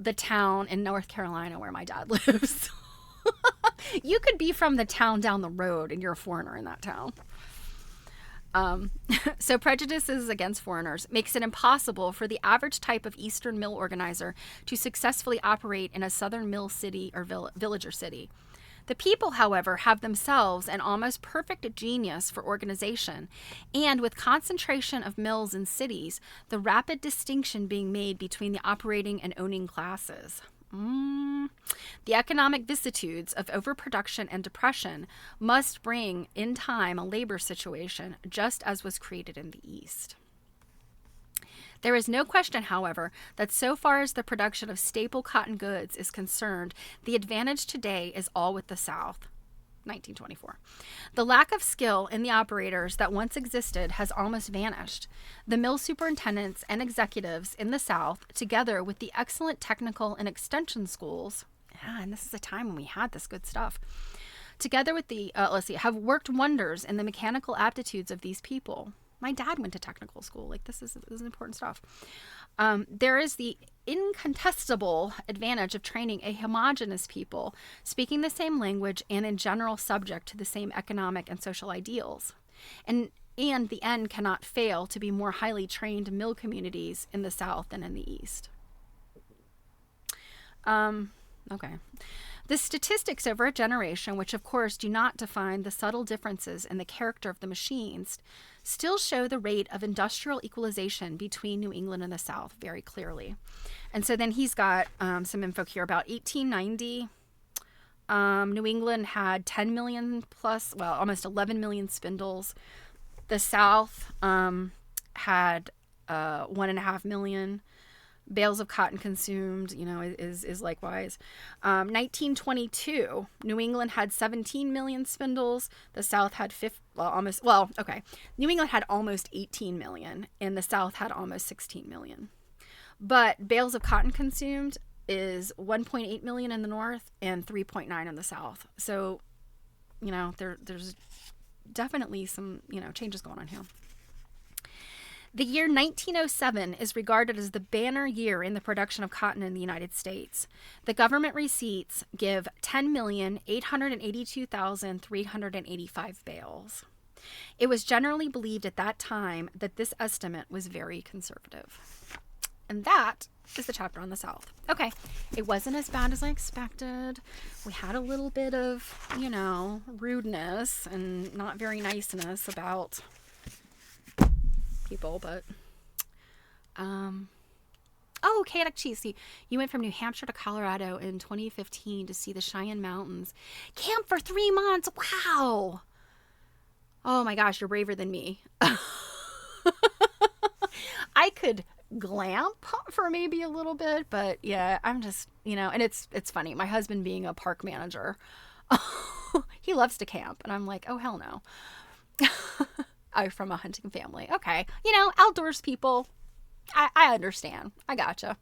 the town in North Carolina where my dad lives. You could be from the town down the road and you're a foreigner in that town. So prejudices against foreigners makes it impossible for the average type of Eastern mill organizer to successfully operate in a Southern mill city or village or city. The people, however, have themselves an almost perfect genius for organization, and with concentration of mills in cities, the rapid distinction being made between the operating and owning classes. The economic vicissitudes of overproduction and depression must bring in time a labor situation just as was created in the East. There is no question, however, that so far as the production of staple cotton goods is concerned, the advantage today is all with the South. 1924. The lack of skill in the operators that once existed has almost vanished. The mill superintendents and executives in the South, together with the excellent technical and extension schools, and this is a time when we had this good stuff, together with the, have worked wonders in the mechanical aptitudes of these people. My dad went to technical school. Like, this is important stuff. There is the incontestable advantage of training a homogeneous people, speaking the same language and in general subject to the same economic and social ideals. And the end cannot fail to be more highly trained mill communities in the South than in the East. Okay. The statistics over a generation, which of course do not define the subtle differences in the character of the machines, still show the rate of industrial equalization between New England and the South very clearly. And so then he's got some info here about 1890. New England had 10 million plus, well, almost 11 million spindles. The South had 1.5 million. Bales of cotton consumed, is likewise. 1922, New England had 17 million spindles. The South had New England had almost 18 million, and the South had almost 16 million. But bales of cotton consumed is 1.8 million in the North and 3.9 in the South. So, there's definitely some, changes going on here. The year 1907 is regarded as the banner year in the production of cotton in the United States. The government receipts give 10,882,385 bales. It was generally believed at that time that this estimate was very conservative. And that is the chapter on the South. Okay, it wasn't as bad as I expected. We had a little bit of, rudeness and not very niceness about people, but chaotic cheese. See, you went from New Hampshire to Colorado in 2015 to see the Cheyenne Mountains. Camp for 3 months. Wow. Oh my gosh, you're braver than me. I could glamp for maybe a little bit, but yeah, I'm just, and it's funny. My husband being a park manager, he loves to camp, and I'm like, oh hell no. I'm from a hunting family. Okay. Outdoors people. I understand. I gotcha.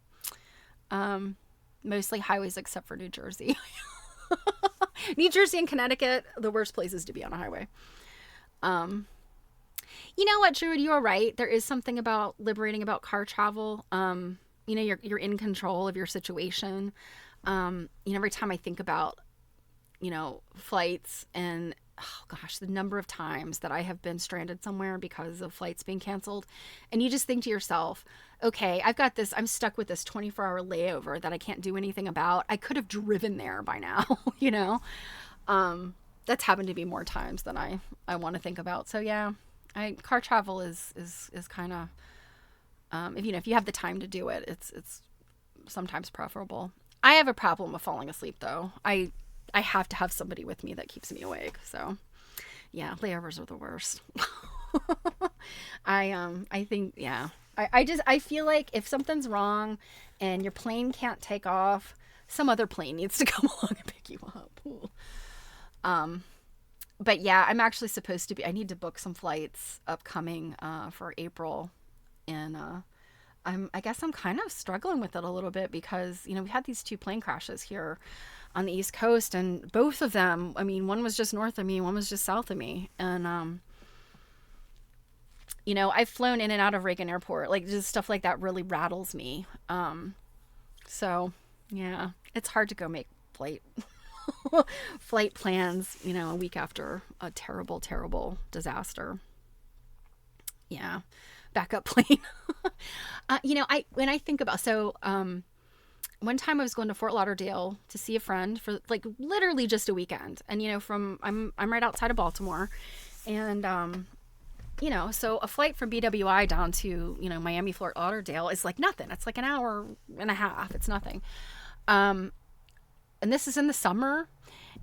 Mostly highways except for New Jersey. New Jersey and Connecticut, the worst places to be on a highway. You know what, Druid, you are right. There is something about liberating about car travel. You're in control of your situation. Every time I think about, flights and oh gosh, the number of times that I have been stranded somewhere because of flights being canceled. And you just think to yourself, okay, I've got this, I'm stuck with this 24-hour layover that I can't do anything about. I could have driven there by now, That's happened to me more times than I want to think about. So yeah, car travel is kind of, if you have the time to do it, it's sometimes preferable. I have a problem with falling asleep though. I have to have somebody with me that keeps me awake. So yeah, layovers are the worst. I think, yeah, I feel like if something's wrong and your plane can't take off, some other plane needs to come along and pick you up. But yeah, I'm actually supposed to be, I need to book some flights upcoming, for April. And, I guess I'm kind of struggling with it a little bit because, we had these 2 plane crashes here on the East Coast, and both of them, one was just north of me, one was just south of me. And, I've flown in and out of Reagan Airport, like just stuff like that really rattles me. So yeah, it's hard to go make flight plans, a week after a terrible, terrible disaster. Yeah. Backup plane. When I think about, one time I was going to Fort Lauderdale to see a friend for like literally just a weekend. And, I'm right outside of Baltimore, and, so a flight from BWI down to, Miami, Fort Lauderdale is like nothing. It's like an hour and a half. It's nothing. And this is in the summer,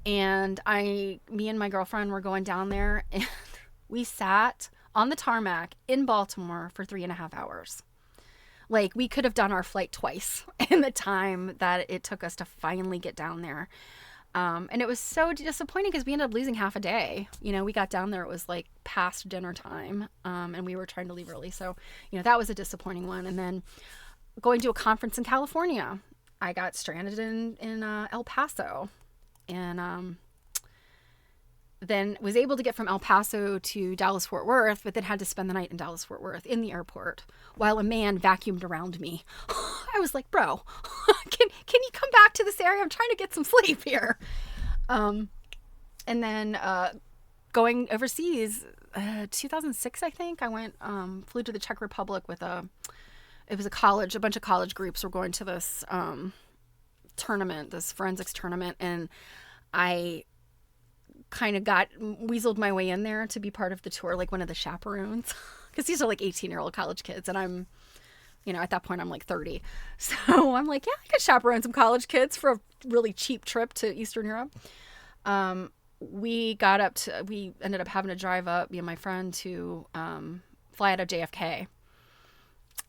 and me and my girlfriend were going down there, and we sat on the tarmac in Baltimore for 3.5 hours. Like, we could have done our flight twice in the time that it took us to finally get down there. And it was so disappointing because we ended up losing half a day. We got down there, it was like past dinner time, and we were trying to leave early. So, that was a disappointing one. And then going to a conference in California, I got stranded in El Paso, and then was able to get from El Paso to Dallas-Fort Worth, but then had to spend the night in Dallas-Fort Worth in the airport while a man vacuumed around me. I was like, bro, can you come back to this area? I'm trying to get some sleep here. And then going overseas, 2006, I think, I went, flew to the Czech Republic with a bunch of college groups were going to this tournament, this forensics tournament, and I kind of weaseled my way in there to be part of the tour, like one of the chaperones, because these are like 18-year-old college kids, and I'm, at that point I'm like 30, so I'm like, yeah, I could chaperone some college kids for a really cheap trip to Eastern Europe. We ended up having to drive up, me and my friend, to fly out of JFK,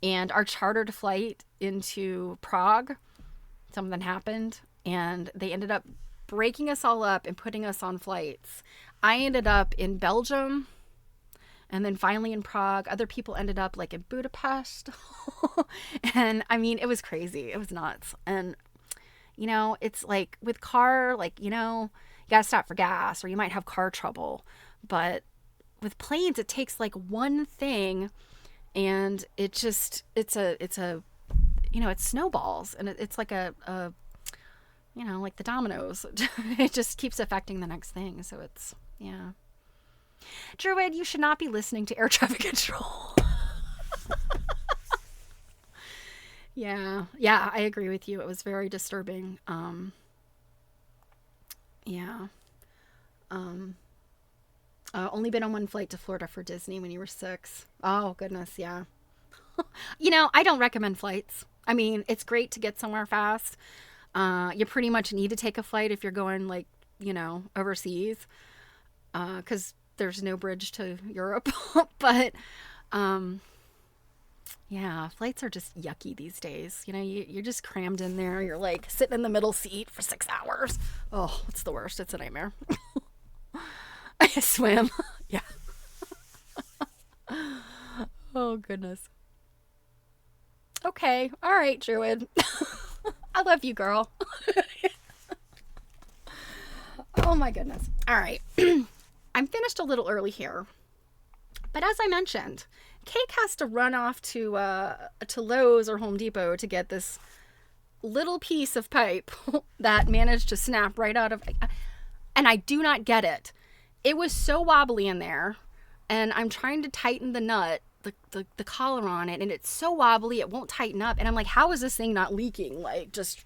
and our chartered flight into Prague, something happened, and they ended up breaking us all up and putting us on flights. I ended up in Belgium and then finally in Prague. Other people ended up like in Budapest. And I mean, it was crazy. It was nuts. And, it's like with car, like, you got to stop for gas or you might have car trouble. But with planes, it takes like one thing and it's snowballs, and it's like like the dominoes. It just keeps affecting the next thing. So it's, yeah. Druid, you should not be listening to air traffic control. Yeah, I agree with you. It was very disturbing. Only been on one flight to Florida for Disney when you were 6. Oh, goodness, yeah. I don't recommend flights. I mean, it's great to get somewhere fast. You pretty much need to take a flight if you're going like, overseas, because there's no bridge to Europe. But, yeah, flights are just yucky these days. You're just crammed in there. You're like sitting in the middle seat for 6 hours. Oh, it's the worst. It's a nightmare. I swim. Yeah. Oh, goodness. Okay. All right, Druid. I love you, girl. Oh, my goodness. All right. I'm finished a little early here. But as I mentioned, Cake has to run off to Lowe's or Home Depot to get this little piece of pipe that managed to snap right out of... And I do not get it. It was so wobbly in there, and I'm trying to tighten the nut, the collar on it, and it's so wobbly it won't tighten up. And I'm like, how is this thing not leaking? Like, just...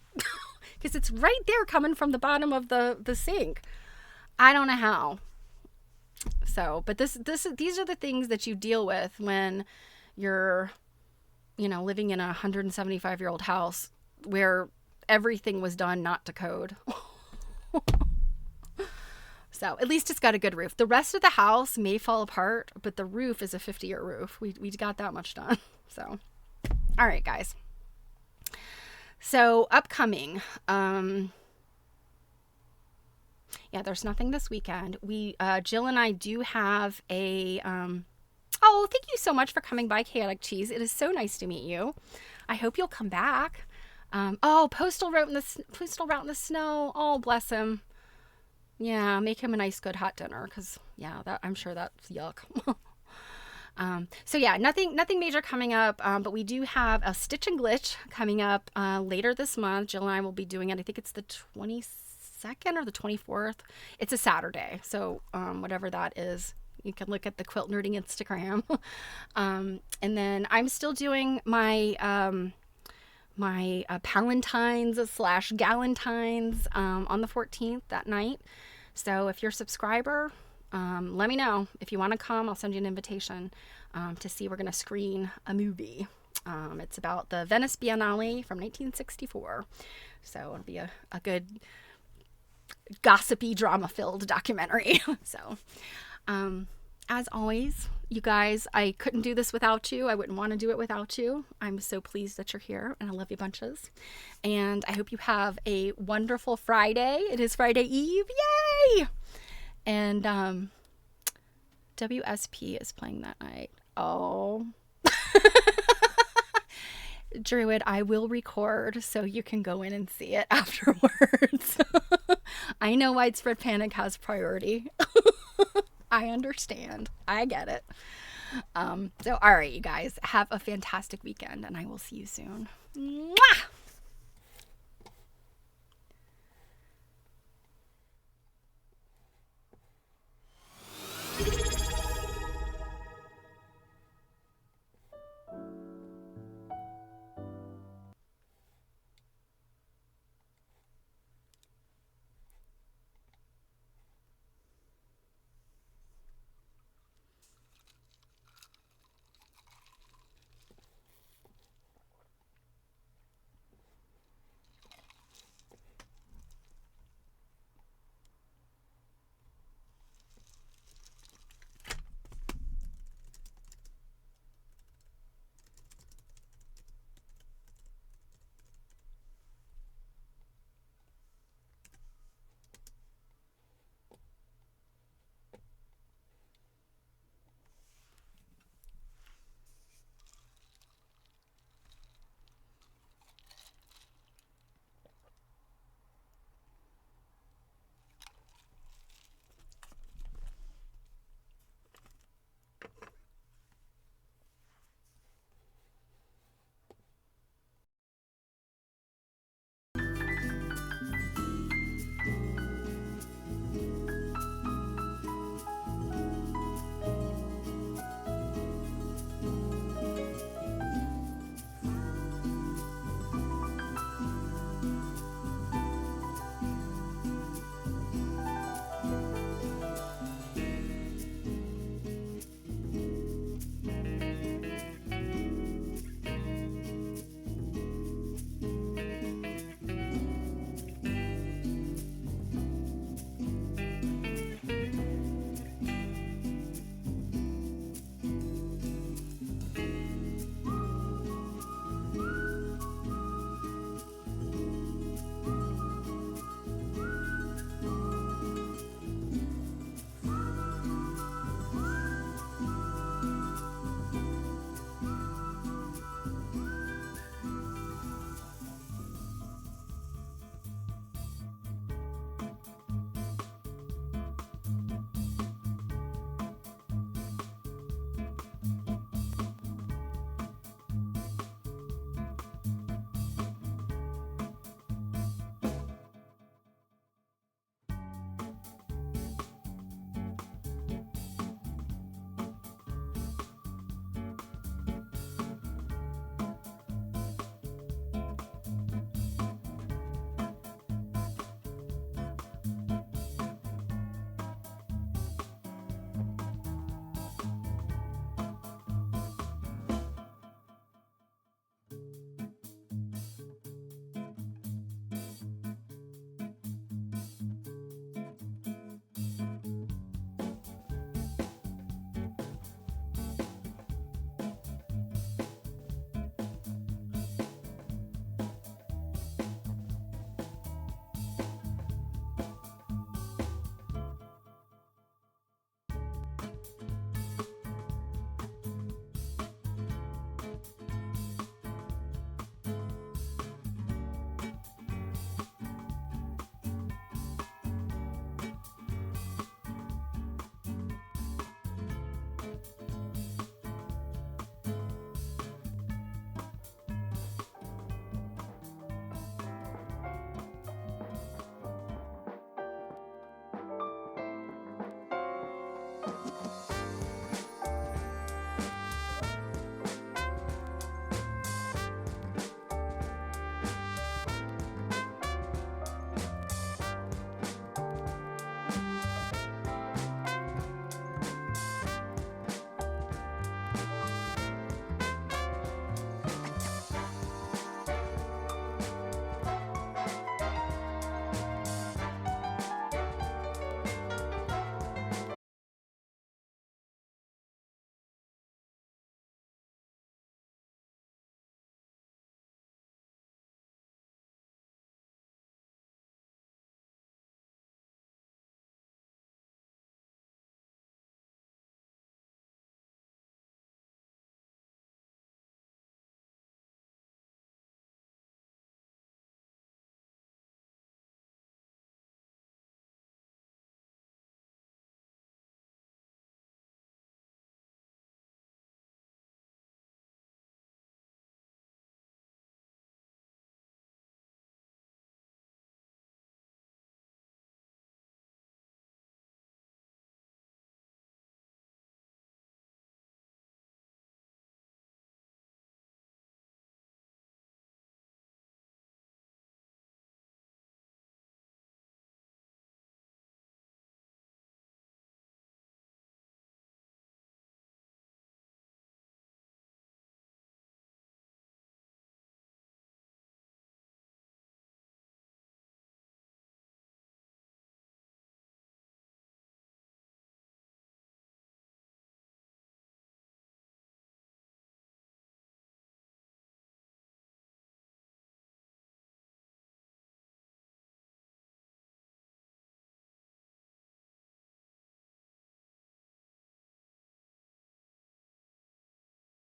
Because it's right there coming from the bottom of the sink. I don't know how. So, but these are the things that you deal with when you're, living in a 175-year-old house where everything was done not to code. So at least it's got a good roof. The rest of the house may fall apart, but the roof is a 50-year roof. We got that much done. So, all right, guys. So upcoming, yeah, there's nothing this weekend. Jill and I do have a, oh, thank you so much for coming by, Chaotic Cheese. It is so nice to meet you. I hope you'll come back. Postal route in the snow. Oh, bless him. Yeah, make him a nice, good hot dinner, because, yeah, I'm sure that's yuck. So yeah, nothing major coming up, but we do have a Stitch and Glitch coming up later this month. Jill and I will be doing it. I think it's the 22nd or the 24th. It's a Saturday, so whatever that is, you can look at the Quilt Nerding Instagram. And then I'm still doing my my Palantines / Galentines on the 14th that night. So if you're a subscriber, let me know. If you want to come, I'll send you an invitation to see. We're going to screen a movie. It's about the Venice Biennale from 1964. So it'll be a good gossipy, drama-filled documentary. So as always, You guys, I couldn't do this without you. I wouldn't want to do it without you. I'm so pleased that you're here, and I love you bunches. And I hope you have a wonderful Friday. It is Friday Eve. Yay! And WSP is playing that night. Oh. Druid, I will record so you can go in and see it afterwards. I know Widespread Panic has priority. I understand. I get it. So, all right, you guys, have a fantastic weekend, and I will see you soon. Mwah!